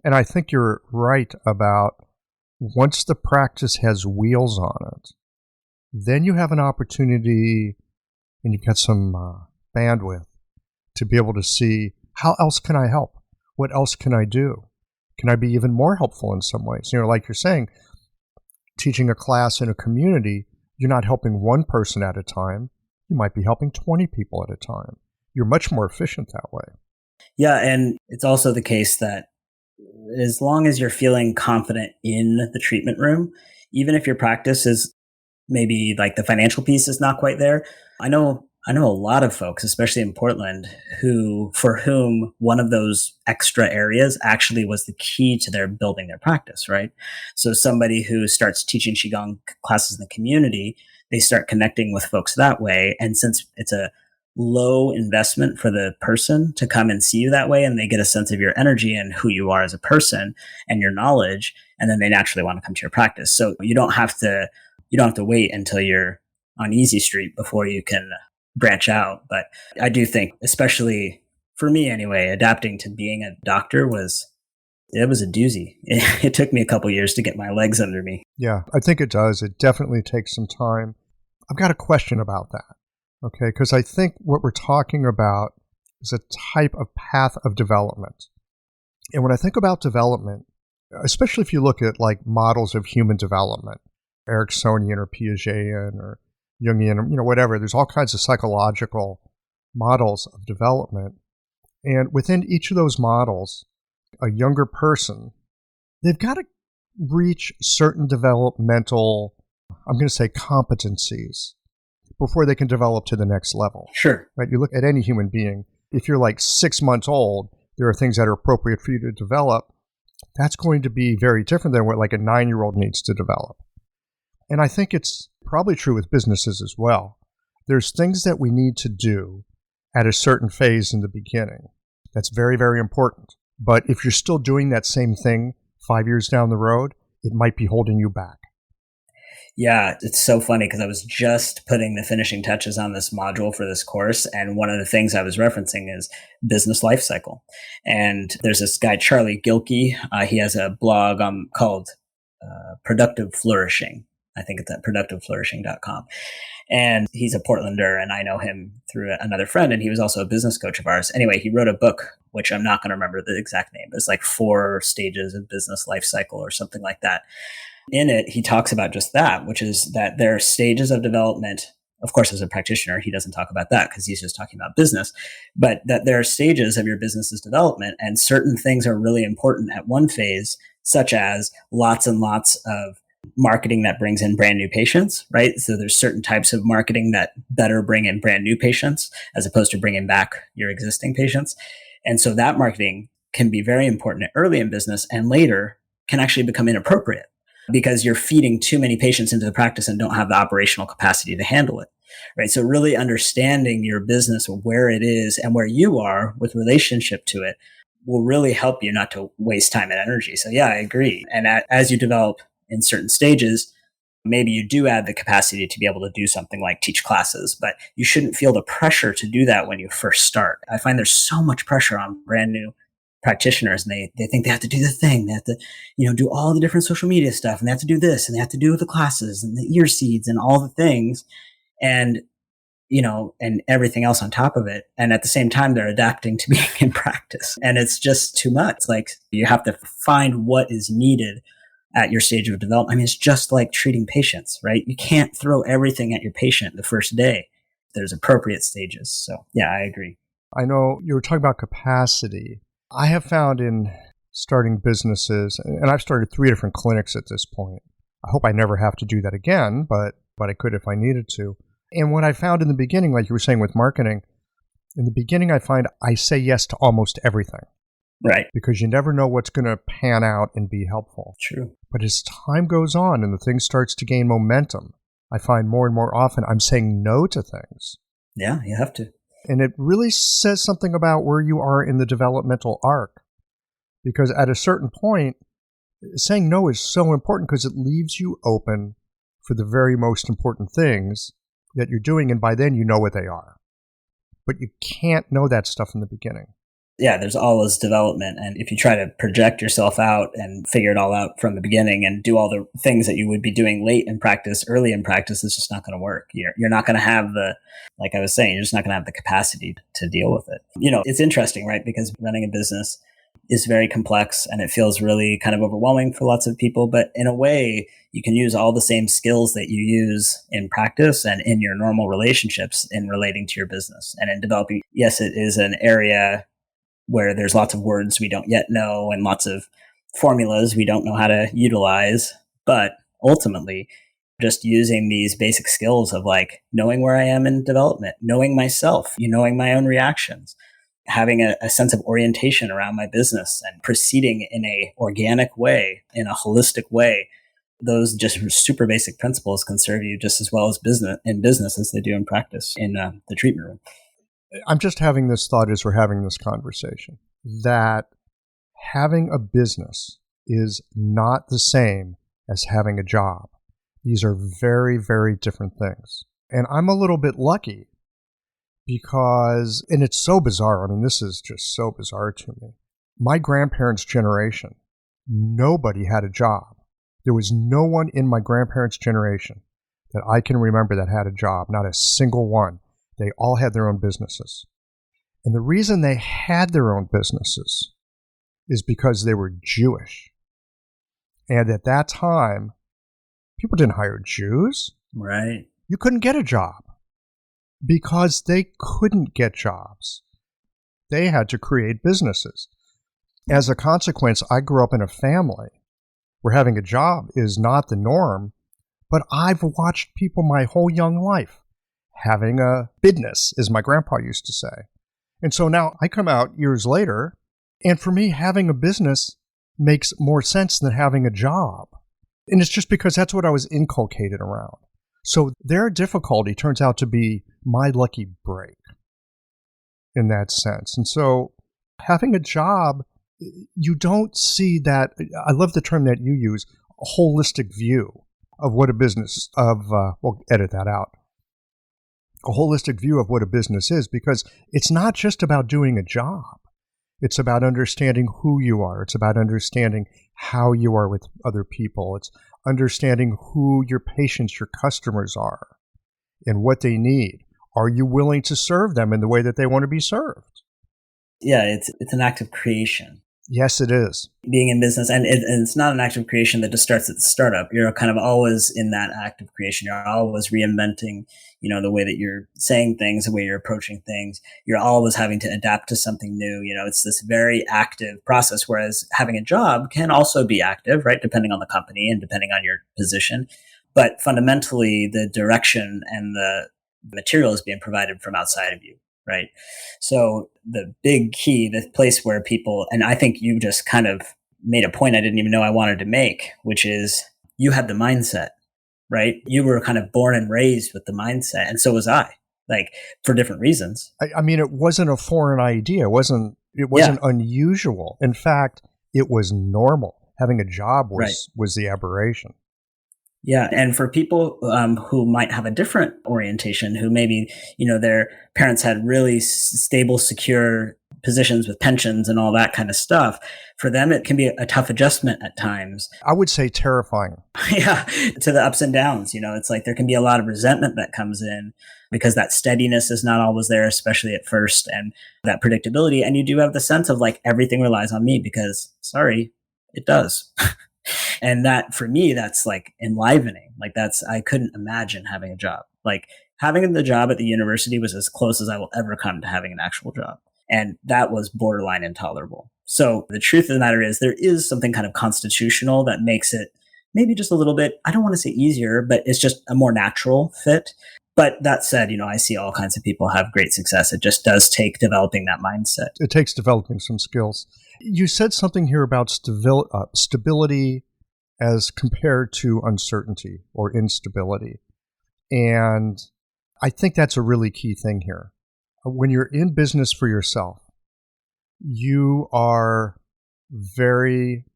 And I think you're right about once the practice has wheels on it, then you have an opportunity and you've got some bandwidth to be able to see, how else can I help? What else can I do? Can I be even more helpful in some ways? Like you're saying, teaching a class in a community, you're not helping one person at a time. You might be helping 20 people at a time. You're much more efficient that way. Yeah, and it's also the case that as long as you're feeling confident in the treatment room, even if your practice is maybe like the financial piece is not quite there, I know a lot of folks, especially in Portland, for whom one of those extra areas actually was the key to their building their practice, right? So somebody who starts teaching Qigong classes in the community, they start connecting with folks that way. And since it's a low investment for the person to come and see you that way, and they get a sense of your energy and who you are as a person and your knowledge, and then they naturally want to come to your practice. So you don't have to wait until you're on Easy Street before you can branch out. But I do think, especially for me anyway, adapting to being a doctor was a doozy. It took me a couple years to get my legs under me. Yeah, I think it does. It definitely takes some time. I've got a question about that, okay? Because I think what we're talking about is a type of path of development. And when I think about development, especially if you look at like models of human development, Ericksonian or Piagetian or Jungian, whatever. There's all kinds of psychological models of development. And within each of those models, a younger person, they've got to reach certain developmental, I'm going to say competencies, before they can develop to the next level. Sure. Right? You look at any human being, if you're like 6 months old, there are things that are appropriate for you to develop. That's going to be very different than what like a 9-year-old needs to develop. And I think it's probably true with businesses as well. There's things that we need to do at a certain phase in the beginning. That's very, very important. But if you're still doing that same thing 5 years down the road, it might be holding you back. Yeah, it's so funny because I was just putting the finishing touches on this module for this course. And one of the things I was referencing is business life cycle. And there's this guy, Charlie Gilkey. He has a blog called Productive Flourishing. I think it's at productiveflourishing.com. And he's a Portlander, and I know him through another friend, and he was also a business coach of ours. Anyway, he wrote a book, which I'm not going to remember the exact name, but it's like 4 stages of business life cycle or something like that. In it, he talks about just that, which is that there are stages of development. Of course, as a practitioner, he doesn't talk about that because he's just talking about business, but that there are stages of your business's development, and certain things are really important at one phase, such as lots and lots of marketing that brings in brand new patients, right? So there's certain types of marketing that better bring in brand new patients as opposed to bringing back your existing patients. And so that marketing can be very important early in business, and later can actually become inappropriate because you're feeding too many patients into the practice and don't have the operational capacity to handle it, right? So really understanding your business, where it is and where you are with relationship to it, will really help you not to waste time and energy. So yeah, I agree. And as you develop in certain stages, maybe you do add the capacity to be able to do something like teach classes, but you shouldn't feel the pressure to do that when you first start. I find there's so much pressure on brand new practitioners, and they think they have to do the thing. They have to, do all the different social media stuff, and they have to do this, and they have to do the classes and the ear seeds and all the things. And and everything else on top of it. And at the same time, they're adapting to being in practice. And it's just too much. It's like you have to find what is needed at your stage of development. I mean, it's just like treating patients, right? You can't throw everything at your patient the first day. There's appropriate stages. So yeah, I agree. I know you were talking about capacity. I have found in starting businesses, and I've started 3 different clinics at this point. I hope I never have to do that again, but I could if I needed to. And what I found in the beginning, like you were saying with marketing, in the beginning, I find I say yes to almost everything. Right. Because you never know what's going to pan out and be helpful. True. But as time goes on and the thing starts to gain momentum, I find more and more often I'm saying no to things. Yeah, you have to. And it really says something about where you are in the developmental arc. Because at a certain point, saying no is so important because it leaves you open for the very most important things that you're doing, and by then you know what they are. But you can't know that stuff in the beginning. Yeah, there's always development. And if you try to project yourself out and figure it all out from the beginning and do all the things that you would be doing late in practice, early in practice, it's just not going to work. You're not going to have like I was saying, you're just not going to have the capacity to deal with it. It's interesting, right? Because running a business is very complex and it feels really kind of overwhelming for lots of people. But in a way, you can use all the same skills that you use in practice and in your normal relationships in relating to your business and in developing. Yes, it is an area where there's lots of words we don't yet know and lots of formulas we don't know how to utilize. But ultimately, just using these basic skills of like knowing where I am in development, knowing myself, knowing my own reactions, having a sense of orientation around my business and proceeding in a organic way, in a holistic way. Those just super basic principles can serve you just as well as business as they do in practice in the treatment room. I'm just having this thought as we're having this conversation, that having a business is not the same as having a job. These are very, very different things. And I'm a little bit lucky because, and it's so bizarre. I mean, this is just so bizarre to me. My grandparents' generation, nobody had a job. There was no one in my grandparents' generation that I can remember that had a job, not a single one. They all had their own businesses. And the reason they had their own businesses is because they were Jewish. And at that time, people didn't hire Jews. Right. You couldn't get a job because they couldn't get jobs. They had to create businesses. As a consequence, I grew up in a family where having a job is not the norm, but I've watched people my whole young life having a business, as my grandpa used to say. And so now I come out years later, and for me, having a business makes more sense than having a job. And it's just because that's what I was inculcated around. So their difficulty turns out to be my lucky break in that sense. And so having a job, you don't see that. I love the term that you use, a holistic view of what a business we'll edit that out. A holistic view of what a business is, because it's not just about doing a job. It's about understanding who you are. It's about understanding how you are with other people. It's understanding who your patients, your customers are, and what they need. Are you willing to serve them in the way that they want to be served? Yeah, it's an act of creation. Yes, it is. Being in business, and it's not an act of creation that just starts at the startup. You're kind of always in that act of creation. You're always reinventing, the way that you're saying things, the way you're approaching things. You're always having to adapt to something new. It's this very active process, whereas having a job can also be active, right? Depending on the company and depending on your position. But fundamentally, the direction and the material is being provided from outside of you. Right. So the big key, the place where people, and I think you just kind of made a point I didn't even know I wanted to make, which is you had the mindset, right? You were kind of born and raised with the mindset. And so was I, like, for different reasons. I mean, it wasn't a foreign idea. It wasn't unusual. In fact, it was normal. Having a job was the aberration. Yeah. And for people who might have a different orientation, who maybe, their parents had really stable, secure positions with pensions and all that kind of stuff, for them, it can be a tough adjustment at times. I would say terrifying. Yeah. To the ups and downs. It's like there can be a lot of resentment that comes in because that steadiness is not always there, especially at first, and that predictability. And you do have the sense of like, everything relies on me because, sorry, it does. And that, for me, that's like enlivening. Like I couldn't imagine having a job. Like having the job at the university was as close as I will ever come to having an actual job. And that was borderline intolerable. So the truth of the matter is there is something kind of constitutional that makes it maybe just a little bit, I don't want to say easier, but it's just a more natural fit. But that said, I see all kinds of people have great success. It just does take developing that mindset. It takes developing some skills. You said something here about stability as compared to uncertainty or instability. And I think that's a really key thing here. When you're in business for yourself, you are very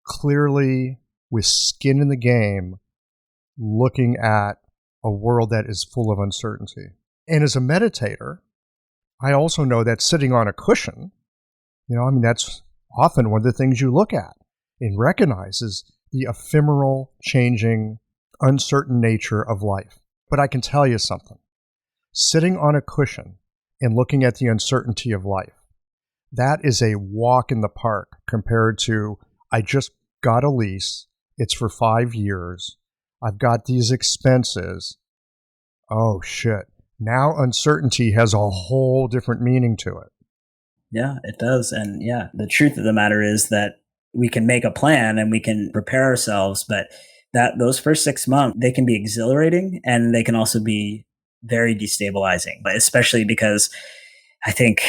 clearly, with skin in the game, looking at a world that is full of uncertainty. And as a meditator, I also know that sitting on a cushion, that's often one of the things you look at and recognize is the ephemeral, changing, uncertain nature of life. But I can tell you something. Sitting on a cushion and looking at the uncertainty of life, that is a walk in the park compared to, I just got a lease, it's for 5 years, I've got these expenses. Oh, shit. Now uncertainty has a whole different meaning to it. Yeah, it does. And yeah, the truth of the matter is that we can make a plan and we can prepare ourselves, but those first 6 months, they can be exhilarating and they can also be very destabilizing, but especially because I think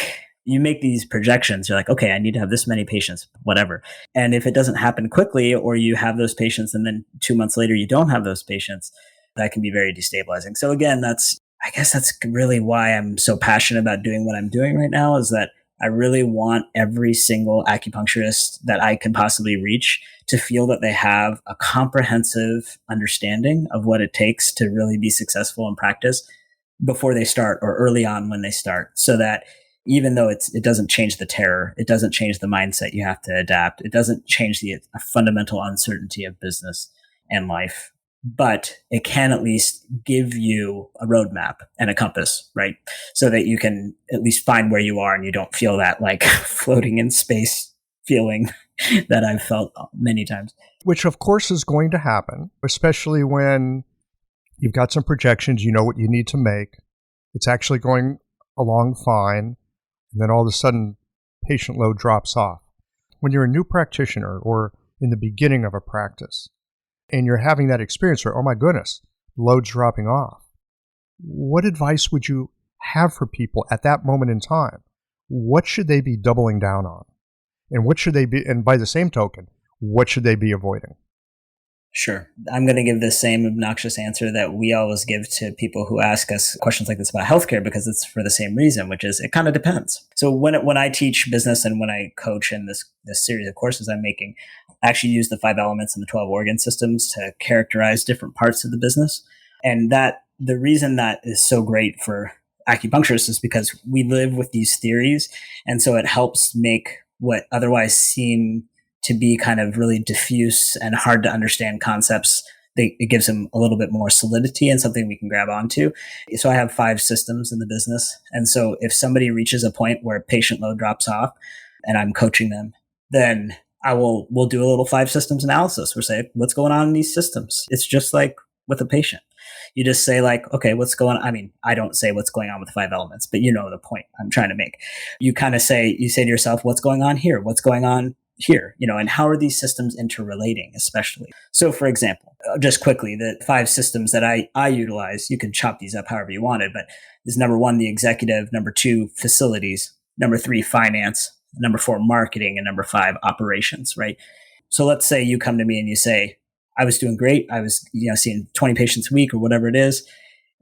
you make these projections. You're like, okay, I need to have this many patients, whatever. And if it doesn't happen quickly, or you have those patients and then 2 months later, you don't have those patients, that can be very destabilizing. So again, I guess that's really why I'm so passionate about doing what I'm doing right now, is that I really want every single acupuncturist that I can possibly reach to feel that they have a comprehensive understanding of what it takes to really be successful in practice before they start or early on when they start, so that even though it doesn't change the terror, it doesn't change the mindset you have to adapt, it doesn't change the fundamental uncertainty of business and life, but it can at least give you a roadmap and a compass, right? So that you can at least find where you are and you don't feel that like floating in space feeling that I've felt many times. Which of course is going to happen, especially when you've got some projections, you know what you need to make. It's actually going along fine. And then all of a sudden, patient load drops off. When you're a new practitioner or in the beginning of a practice, and you're having that experience where, oh my goodness, load's dropping off, what advice would you have for people at that moment in time? What should they be doubling down on? And what should they be, and by the same token, what should they be avoiding? Sure. I'm going to give the same obnoxious answer that we always give to people who ask us questions like this about healthcare, because it's for the same reason, which is it kind of depends. So when I teach business and when I coach in this series of courses I'm making, I actually use the 5 elements and the 12 organ systems to characterize different parts of the business. And that the reason that is so great for acupuncturists is because we live with these theories. And so it helps make what otherwise seem to be kind of really diffuse and hard to understand concepts. It gives them a little bit more solidity and something we can grab onto. So I have 5 systems in the business. And so if somebody reaches a point where patient load drops off and I'm coaching them, then we'll do a little 5 systems analysis. We'll say, what's going on in these systems? It's just like with a patient. You just say like, okay, what's going on? I mean, I don't say what's going on with the 5 elements, but you know the point I'm trying to make. You kind of say to yourself, what's going on here? What's going on here? And how are these systems interrelating, especially? So for example, just quickly, the 5 systems that I utilize, you can chop these up however you wanted, but is number 1, the executive, number 2, facilities, number 3, finance, number 4, marketing, and number 5, operations, right? So let's say you come to me and you say, I was doing great. I was, seeing 20 patients a week or whatever it is.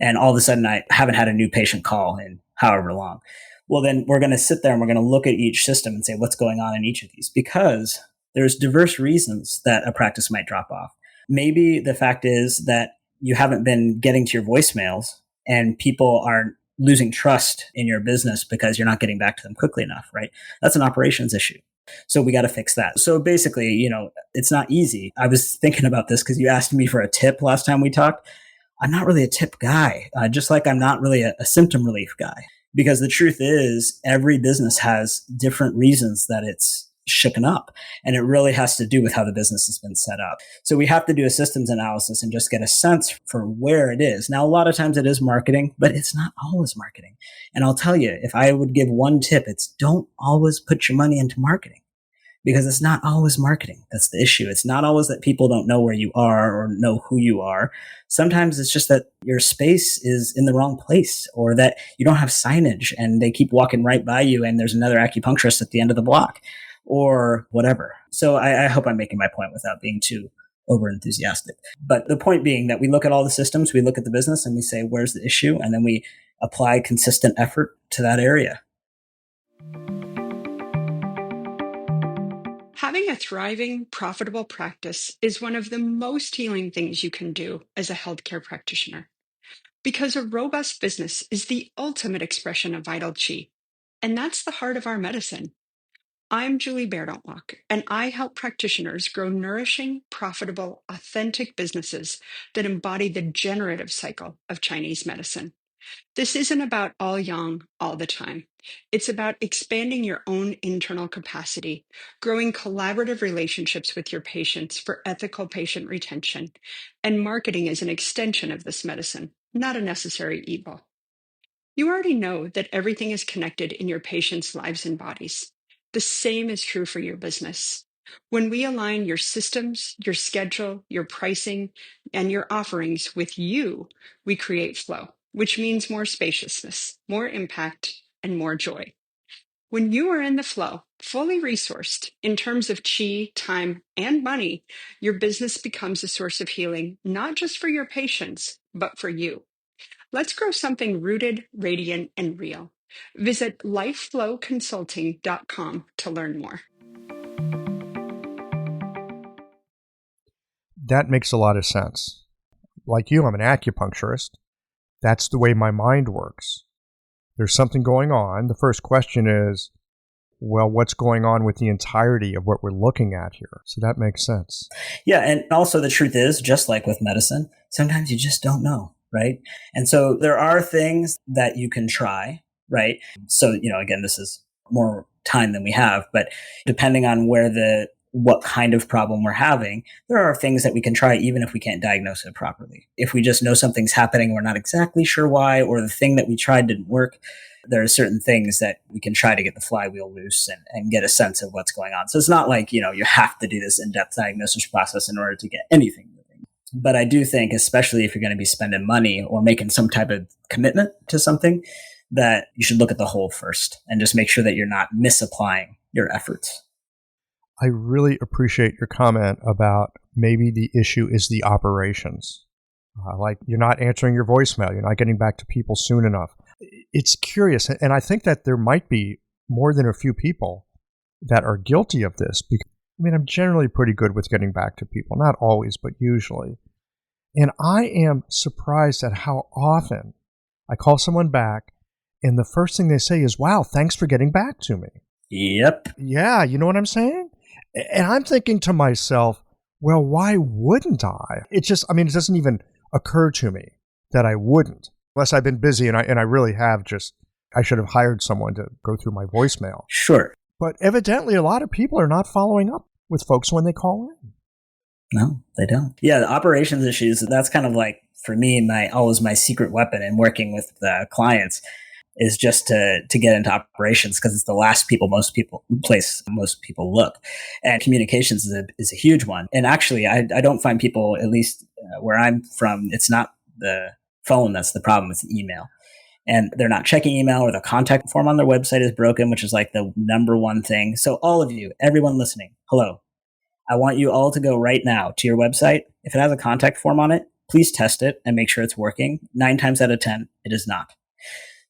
And all of a sudden I haven't had a new patient call in however long. Well, then we're going to sit there and we're going to look at each system and say, what's going on in each of these? Because there's diverse reasons that a practice might drop off. Maybe the fact is that you haven't been getting to your voicemails and people are losing trust in your business because you're not getting back to them quickly enough, right? That's an operations issue. So we got to fix that. So basically, it's not easy. I was thinking about this because you asked me for a tip last time we talked. I'm not really a tip guy, just like I'm not really a symptom relief guy. Because the truth is, every business has different reasons that it's shooken up. And it really has to do with how the business has been set up. So we have to do a systems analysis and just get a sense for where it is. Now, a lot of times it is marketing, but it's not always marketing. And I'll tell you, if I would give one tip, it's don't always put your money into marketing. Because it's not always marketing. That's the issue. It's not always that people don't know where you are or know who you are. Sometimes it's just that your space is in the wrong place, or that you don't have signage and they keep walking right by you and there's another acupuncturist at the end of the block or whatever. So I hope I'm making my point without being too over enthusiastic. But the point being that we look at all the systems, we look at the business and we say, where's the issue? And then we apply consistent effort to that area. Having a thriving, profitable practice is one of the most healing things you can do as a healthcare practitioner. Because a robust business is the ultimate expression of vital qi. And that's the heart of our medicine. I'm Julie Bairdontlock, and I help practitioners grow nourishing, profitable, authentic businesses that embody the generative cycle of Chinese medicine. This isn't about all yang all the time. It's about expanding your own internal capacity, growing collaborative relationships with your patients for ethical patient retention, and marketing as an extension of this medicine, not a necessary evil. You already know that everything is connected in your patients' lives and bodies. The same is true for your business. When we align your systems, your schedule, your pricing, and your offerings with you, we create flow, which means more spaciousness, more impact, and more joy. When you are in the flow, fully resourced in terms of chi, time, and money, your business becomes a source of healing, not just for your patients, but for you. Let's grow something rooted, radiant, and real. Visit lifeflowconsulting.com to learn more. That makes a lot of sense. Like you, I'm an acupuncturist. That's the way my mind works. There's something going on. The first question is, well, what's going on with the entirety of what we're looking at here? So that makes sense. Yeah. And also the truth is, just like with medicine, sometimes you just don't know, right? And so there are things that you can try, right? So, again, this is more time than we have, but depending on what kind of problem we're having, there are things that we can try even if we can't diagnose it properly. If we just know something's happening, we're not exactly sure why, or the thing that we tried didn't work, there are certain things that we can try to get the flywheel loose and get a sense of what's going on. So it's not like, you have to do this in-depth diagnosis process in order to get anything moving. But I do think, especially if you're going to be spending money or making some type of commitment to something, that you should look at the whole first and just make sure that you're not misapplying your efforts. I really appreciate your comment about maybe the issue is the operations. Like you're not answering your voicemail. You're not getting back to people soon enough. It's curious. And I think that there might be more than a few people that are guilty of this. Because, I mean, I'm generally pretty good with getting back to people. Not always, but usually. And I am surprised at how often I call someone back and the first thing they say is, wow, thanks for getting back to me. Yep. Yeah, you know what I'm saying? And I'm thinking to myself, well, why wouldn't I? It doesn't even occur to me that I wouldn't, unless I've been busy and I really have I should have hired someone to go through my voicemail. Sure. But evidently a lot of people are not following up with folks when they call in. No, they don't. Yeah, the operations issues, that's kind of like, for me, always my secret weapon in working with clients is just to get into operations, because it's the last place most people look. And communications is a huge one. And actually, I don't find people, at least where I'm from, it's not the phone that's the problem, it's the email. And they're not checking email, or the contact form on their website is broken, which is like the number one thing. So all of you, everyone listening, hello. I want you all to go right now to your website. If it has a contact form on it, please test it and make sure it's working. 9 times out of 10, it is not.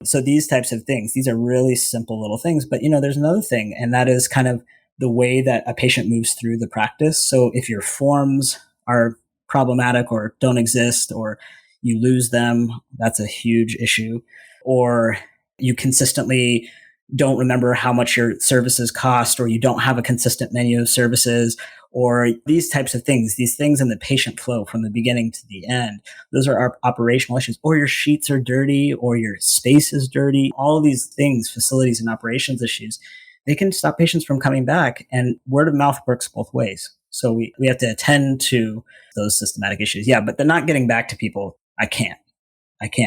So these types of things, these are really simple little things. But, there's another thing, and that is kind of the way that a patient moves through the practice. So if your forms are problematic or don't exist, or you lose them, that's a huge issue. Or you consistently don't remember how much your services cost, or you don't have a consistent menu of services, or these types of things, these things in the patient flow from the beginning to the end. Those are our operational issues. Or your sheets are dirty, or your space is dirty. All of these things, facilities and operations issues, they can stop patients from coming back. And word of mouth works both ways. So we have to attend to those systematic issues. Yeah, but they're not getting back to people. I can't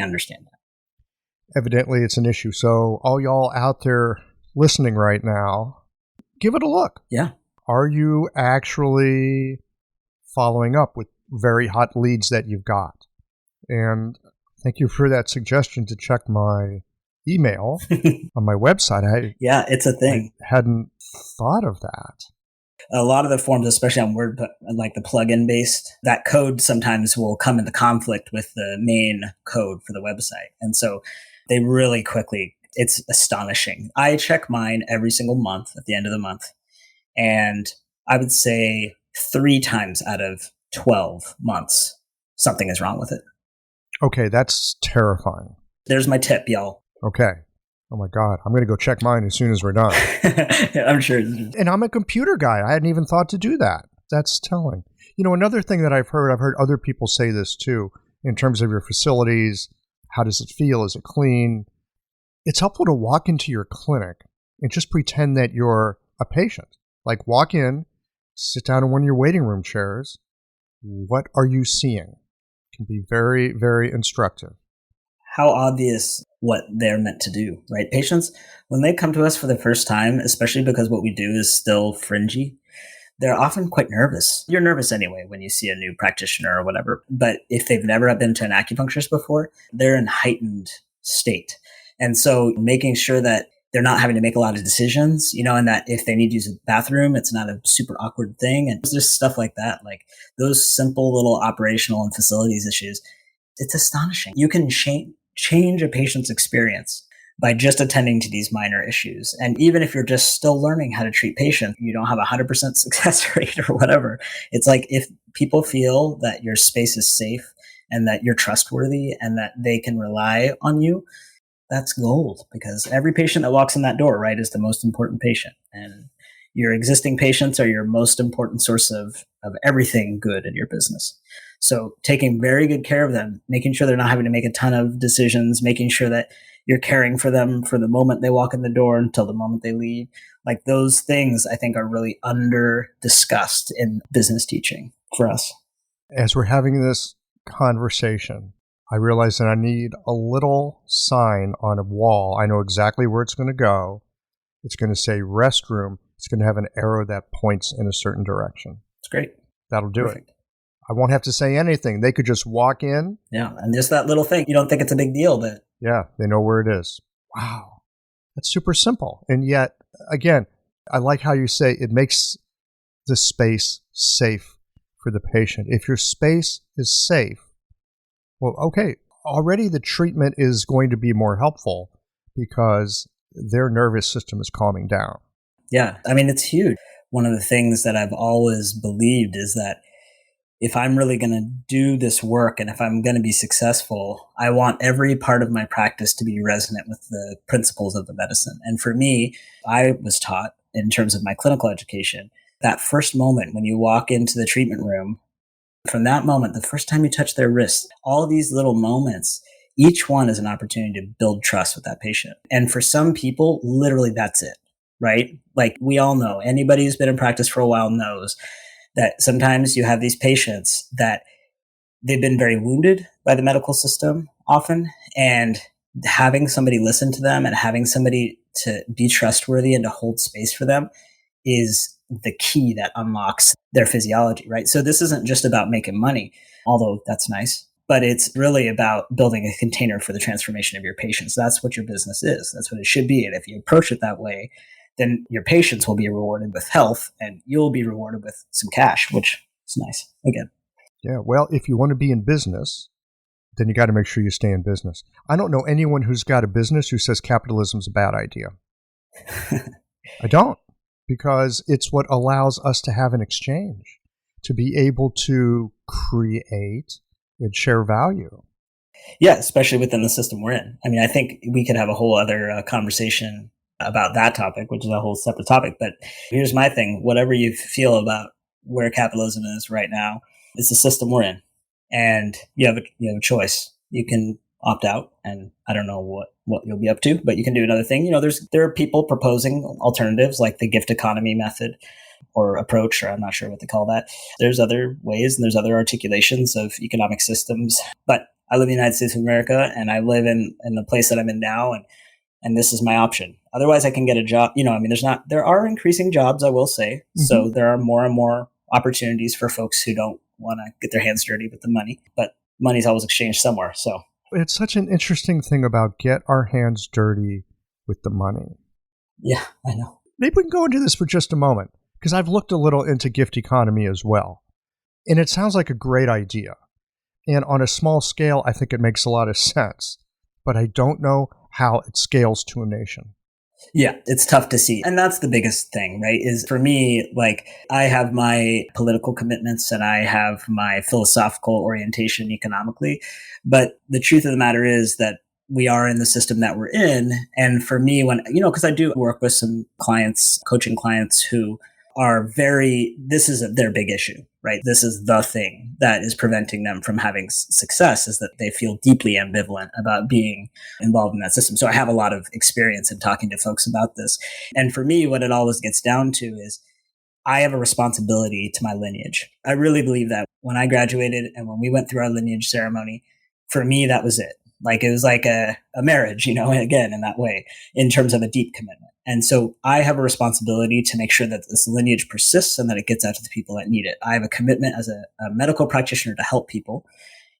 understand that. Evidently, it's an issue. So all y'all out there listening right now, give it a look. Yeah. Are you actually following up with very hot leads that you've got? And thank you for that suggestion to check my email on my website. Yeah, it's a thing. I hadn't thought of that. A lot of the forms, especially on Word, like the plugin based, that code sometimes will come into conflict with the main code for the website. And so they really quickly, it's astonishing. I check mine every single month at the end of the month. And I would say 3 times out of 12 months, something is wrong with it. Okay, that's terrifying. There's my tip, y'all. Okay. Oh my God, I'm going to go check mine as soon as we're done. Yeah, I'm sure. And I'm a computer guy. I hadn't even thought to do that. That's telling. Another thing that I've heard other people say this too, in terms of your facilities. How does it feel? Is it clean? It's helpful to walk into your clinic and just pretend that you're a patient. Like walk in, sit down in one of your waiting room chairs. What are you seeing? It can be very, very instructive. How obvious what they're meant to do, right? Patients, when they come to us for the first time, especially because what we do is still fringy, they're often quite nervous. You're nervous anyway when you see a new practitioner or whatever. But if they've never been to an acupuncturist before, they're in heightened state. And so making sure that they're not having to make a lot of decisions, and that if they need to use a bathroom, it's not a super awkward thing. And just stuff like that, like those simple little operational and facilities issues, it's astonishing. You can change a patient's experience by just attending to these minor issues. And even if you're just still learning how to treat patients, you don't have a 100% success rate or whatever. It's like if people feel that your space is safe and that you're trustworthy and that they can rely on you, that's gold, because every patient that walks in that door, right, is the most important patient. And your existing patients are your most important source of everything good in your business. So taking very good care of them, making sure they're not having to make a ton of decisions, making sure that you're caring for them from the moment they walk in the door until the moment they leave. Like those things, I think, are really under discussed in business teaching for us. As we're having this conversation, I realize that I need a little sign on a wall. I know exactly where it's going to go. It's going to say restroom. It's going to have an arrow that points in a certain direction. It's great. That'll do Perfect. it. I won't have to say anything. They could just walk in. Yeah, and just that little thing. You don't think it's a big deal, but... Yeah, they know where it is. Wow. That's super simple. And yet, again, I like how you say it makes the space safe for the patient. If your space is safe, well, okay, already the treatment is going to be more helpful because their nervous system is calming down. Yeah, I mean, it's huge. One of the things that I've always believed is that if I'm really going to do this work and if I'm going to be successful, I want every part of my practice to be resonant with the principles of the medicine. And for me, I was taught in terms of my clinical education, that first moment when you walk into the treatment room, from that moment, the first time you touch their wrist, all these little moments, each one is an opportunity to build trust with that patient. And for some people, literally that's it, right? Like we all know, anybody who's been in practice for a while knows that sometimes you have these patients that they've been very wounded by the medical system often, and having somebody listen to them and having somebody to be trustworthy and to hold space for them is the key that unlocks their physiology, right? So this isn't just about making money, although that's nice, but it's really about building a container for the transformation of your patients. That's what your business is. That's what it should be. And if you approach it that way, then your patients will be rewarded with health and you'll be rewarded with some cash, which is nice. Again. Yeah, well, if you want to be in business, then you got to make sure you stay in business. I don't know anyone who's got a business who says capitalism's a bad idea. I don't, because it's what allows us to have an exchange, to be able to create and share value. Yeah, especially within the system we're in. I mean, I think we could have a whole other conversation about that topic, which is a whole separate topic. But here's my thing. Whatever you feel about where capitalism is right now, it's the system we're in. And you have a choice. You can opt out, and I don't know what you'll be up to, but you can do another thing. There are people proposing alternatives like the gift economy method or approach, or I'm not sure what they call that. There's other ways and there's other articulations of economic systems. But I live in the United States of America, and I live in the place that I'm in now, and this is my option. Otherwise, I can get a job. There are increasing jobs, I will say. Mm-hmm. So there are more and more opportunities for folks who don't want to get their hands dirty with the money, but money's always exchanged somewhere. So it's such an interesting thing about get our hands dirty with the money. Yeah, I know. Maybe we can go into this for just a moment, because I've looked a little into gift economy as well. And it sounds like a great idea. And on a small scale, I think it makes a lot of sense. But I don't know how it scales to a nation. Yeah, it's tough to see. And that's the biggest thing, right? Is for me, like I have my political commitments and I have my philosophical orientation economically. But the truth of the matter is that we are in the system that we're in. And for me, because I do work with some clients, coaching clients who are this is their big issue, right? This is the thing that is preventing them from having success, is that they feel deeply ambivalent about being involved in that system. So I have a lot of experience in talking to folks about this. And for me, what it always gets down to is I have a responsibility to my lineage. I really believe that when I graduated and when we went through our lineage ceremony, for me, that was it. Like it was like a marriage, again, in that way, in terms of a deep commitment. And so I have a responsibility to make sure that this lineage persists and that it gets out to the people that need it. I have a commitment as a medical practitioner to help people.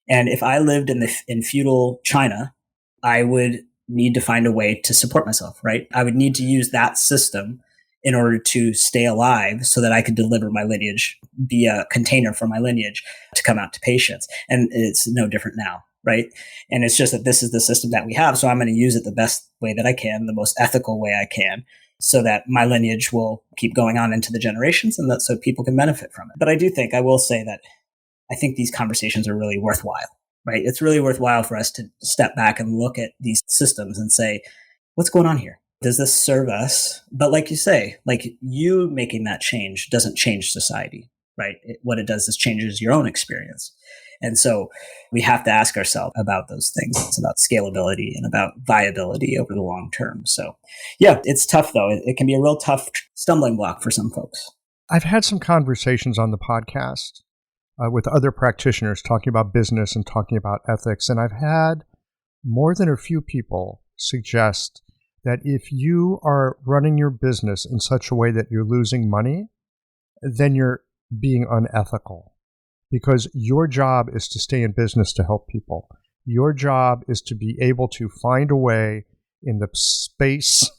And if I lived in feudal China, I would need to find a way to support myself, right? I would need to use that system in order to stay alive so that I could deliver my lineage, be a container for my lineage to come out to patients. And it's no different now. Right. And it's just that this is the system that we have. So I'm going to use it the best way that I can, the most ethical way I can, so that my lineage will keep going on into the generations and that so people can benefit from it. But I will say that I think these conversations are really worthwhile, right? It's really worthwhile for us to step back and look at these systems and say, what's going on here? Does this serve us? But like you say, like you making that change doesn't change society, right? What it does is changes your own experience. And so we have to ask ourselves about those things. It's about scalability and about viability over the long term. So yeah, it's tough though. It can be a real tough stumbling block for some folks. I've had some conversations on the podcast with other practitioners talking about business and talking about ethics. And I've had more than a few people suggest that if you are running your business in such a way that you're losing money, then you're being unethical. Because your job is to stay in business to help people. Your job is to be able to find a way in the space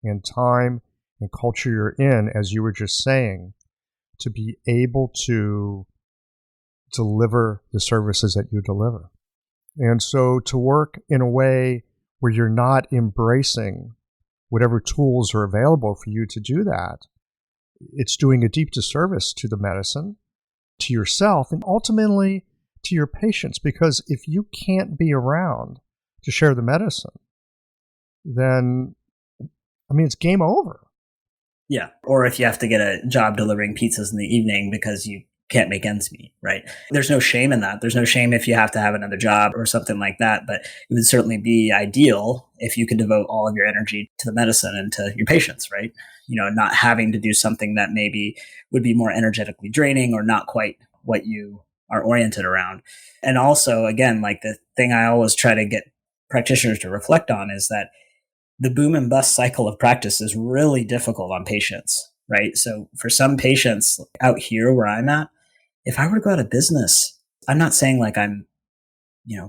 and time and culture you're in, as you were just saying, to be able to deliver the services that you deliver. And so to work in a way where you're not embracing whatever tools are available for you to do that, it's doing a deep disservice to the medicine, to yourself, and ultimately to your patients. Because if you can't be around to share the medicine, then, it's game over. Yeah. Or if you have to get a job delivering pizzas in the evening because you can't make ends meet, right? There's no shame in that. There's no shame if you have to have another job or something like that. But it would certainly be ideal if you could devote all of your energy to the medicine and to your patients, right? Not having to do something that maybe would be more energetically draining or not quite what you are oriented around. And also, again, like the thing I always try to get practitioners to reflect on is that the boom and bust cycle of practice is really difficult on patients, right? So for some patients out here where I'm at, if I were to go out of business, I'm not saying like I'm,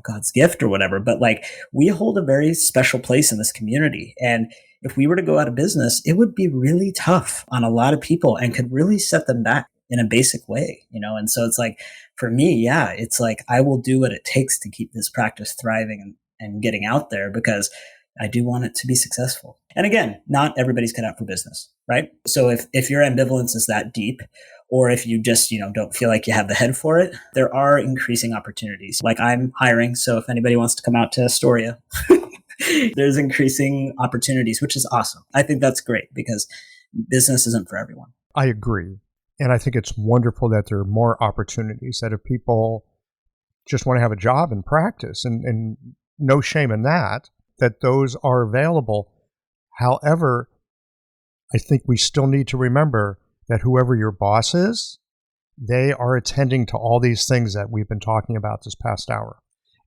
God's gift or whatever, but like we hold a very special place in this community. And if we were to go out of business, it would be really tough on a lot of people and could really set them back in a basic way, And so it's like, for me, yeah, it's like I will do what it takes to keep this practice thriving and getting out there because I do want it to be successful. And again, not everybody's cut out for business, right? So if your ambivalence is that deep, or if you just, don't feel like you have the head for it, there are increasing opportunities. Like I'm hiring. So if anybody wants to come out to Astoria, there's increasing opportunities, which is awesome. I think that's great because business isn't for everyone. I agree. And I think it's wonderful that there are more opportunities, that if people just want to have a job and practice, and no shame in that those are available. However, I think we still need to remember that whoever your boss is, they are attending to all these things that we've been talking about this past hour.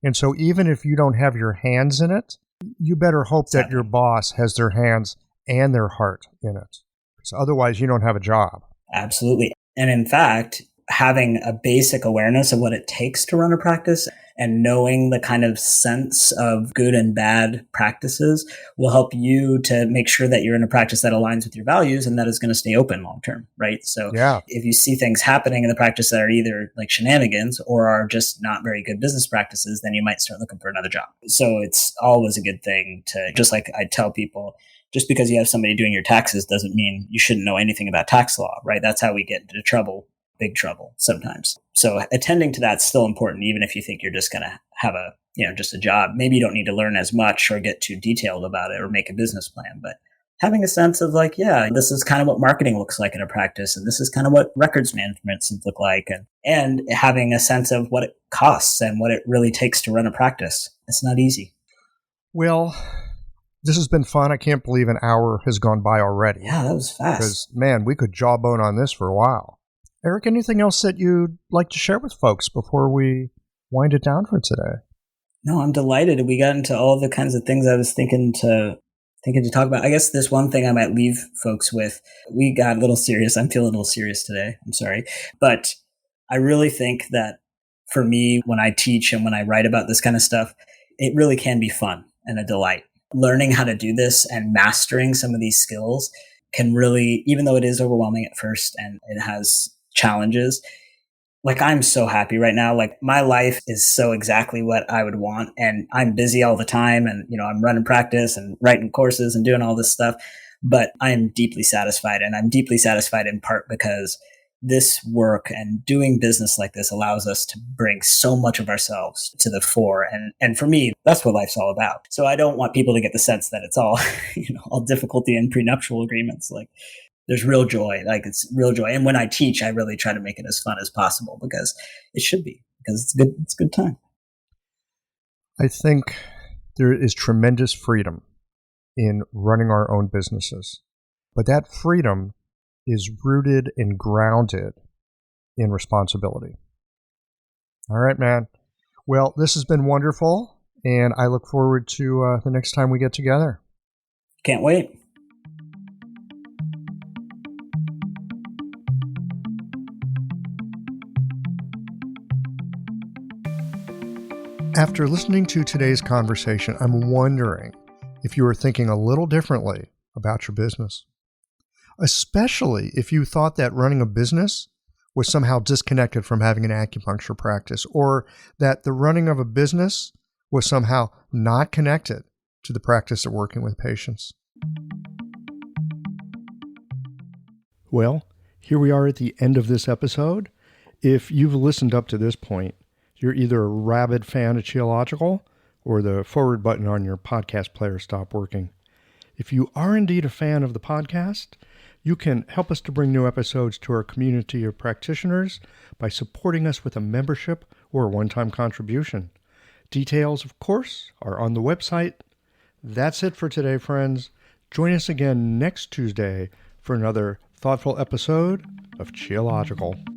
And so even if you don't have your hands in it, you better hope that your boss has their hands and their heart in it. Because otherwise you don't have a job. Absolutely. And in fact, having a basic awareness of what it takes to run a practice and knowing the kind of sense of good and bad practices will help you to make sure that you're in a practice that aligns with your values and that is going to stay open long term, right? So if you see things happening in the practice that are either like shenanigans or are just not very good business practices, then you might start looking for another job. So it's always a good thing to, just like I tell people, just because you have somebody doing your taxes doesn't mean you shouldn't know anything about tax law, right? That's how we get into trouble. Big trouble sometimes. So attending to that's still important, even if you think you're just going to have just a job. Maybe you don't need to learn as much or get too detailed about it or make a business plan, but having a sense of like, this is kind of what marketing looks like in a practice. And this is kind of what records management should look like. And having a sense of what it costs and what it really takes to run a practice. It's not easy. Well, this has been fun. I can't believe an hour has gone by already. Yeah, that was fast. Because, man, we could jawbone on this for a while. Eric, anything else that you'd like to share with folks before we wind it down for today? No, I'm delighted. We got into all the kinds of things I was thinking to talk about. I guess there's one thing I might leave folks with. We got a little serious. I'm feeling a little serious today. I'm sorry. But I really think that for me, when I teach and when I write about this kind of stuff, it really can be fun and a delight. Learning how to do this and mastering some of these skills can really, even though it is overwhelming at first and it has challenges, like I'm so happy right now. Like my life is so exactly what I would want. And I'm busy all the time. And, I'm running practice and writing courses and doing all this stuff, but I'm deeply satisfied. And I'm deeply satisfied in part because this work and doing business like this allows us to bring so much of ourselves to the fore. And for me, that's what life's all about. So I don't want people to get the sense that it's all, all difficulty and prenuptial agreements. Like there's real joy, it's real joy. And when I teach, I really try to make it as fun as possible because it should be, because it's good time. I think there is tremendous freedom in running our own businesses, but that freedom is rooted and grounded in responsibility. All right, man. Well, this has been wonderful, and I look forward to the next time we get together. Can't wait. After listening to today's conversation, I'm wondering if you are thinking a little differently about your business, especially if you thought that running a business was somehow disconnected from having an acupuncture practice, or that the running of a business was somehow not connected to the practice of working with patients. Well, here we are at the end of this episode. If you've listened up to this point, you're either a rabid fan of Qiological or the forward button on your podcast player stopped working. If you are indeed a fan of the podcast, you can help us to bring new episodes to our community of practitioners by supporting us with a membership or a one-time contribution. Details, of course, are on the website. That's it for today, friends. Join us again next Tuesday for another thoughtful episode of Qiological.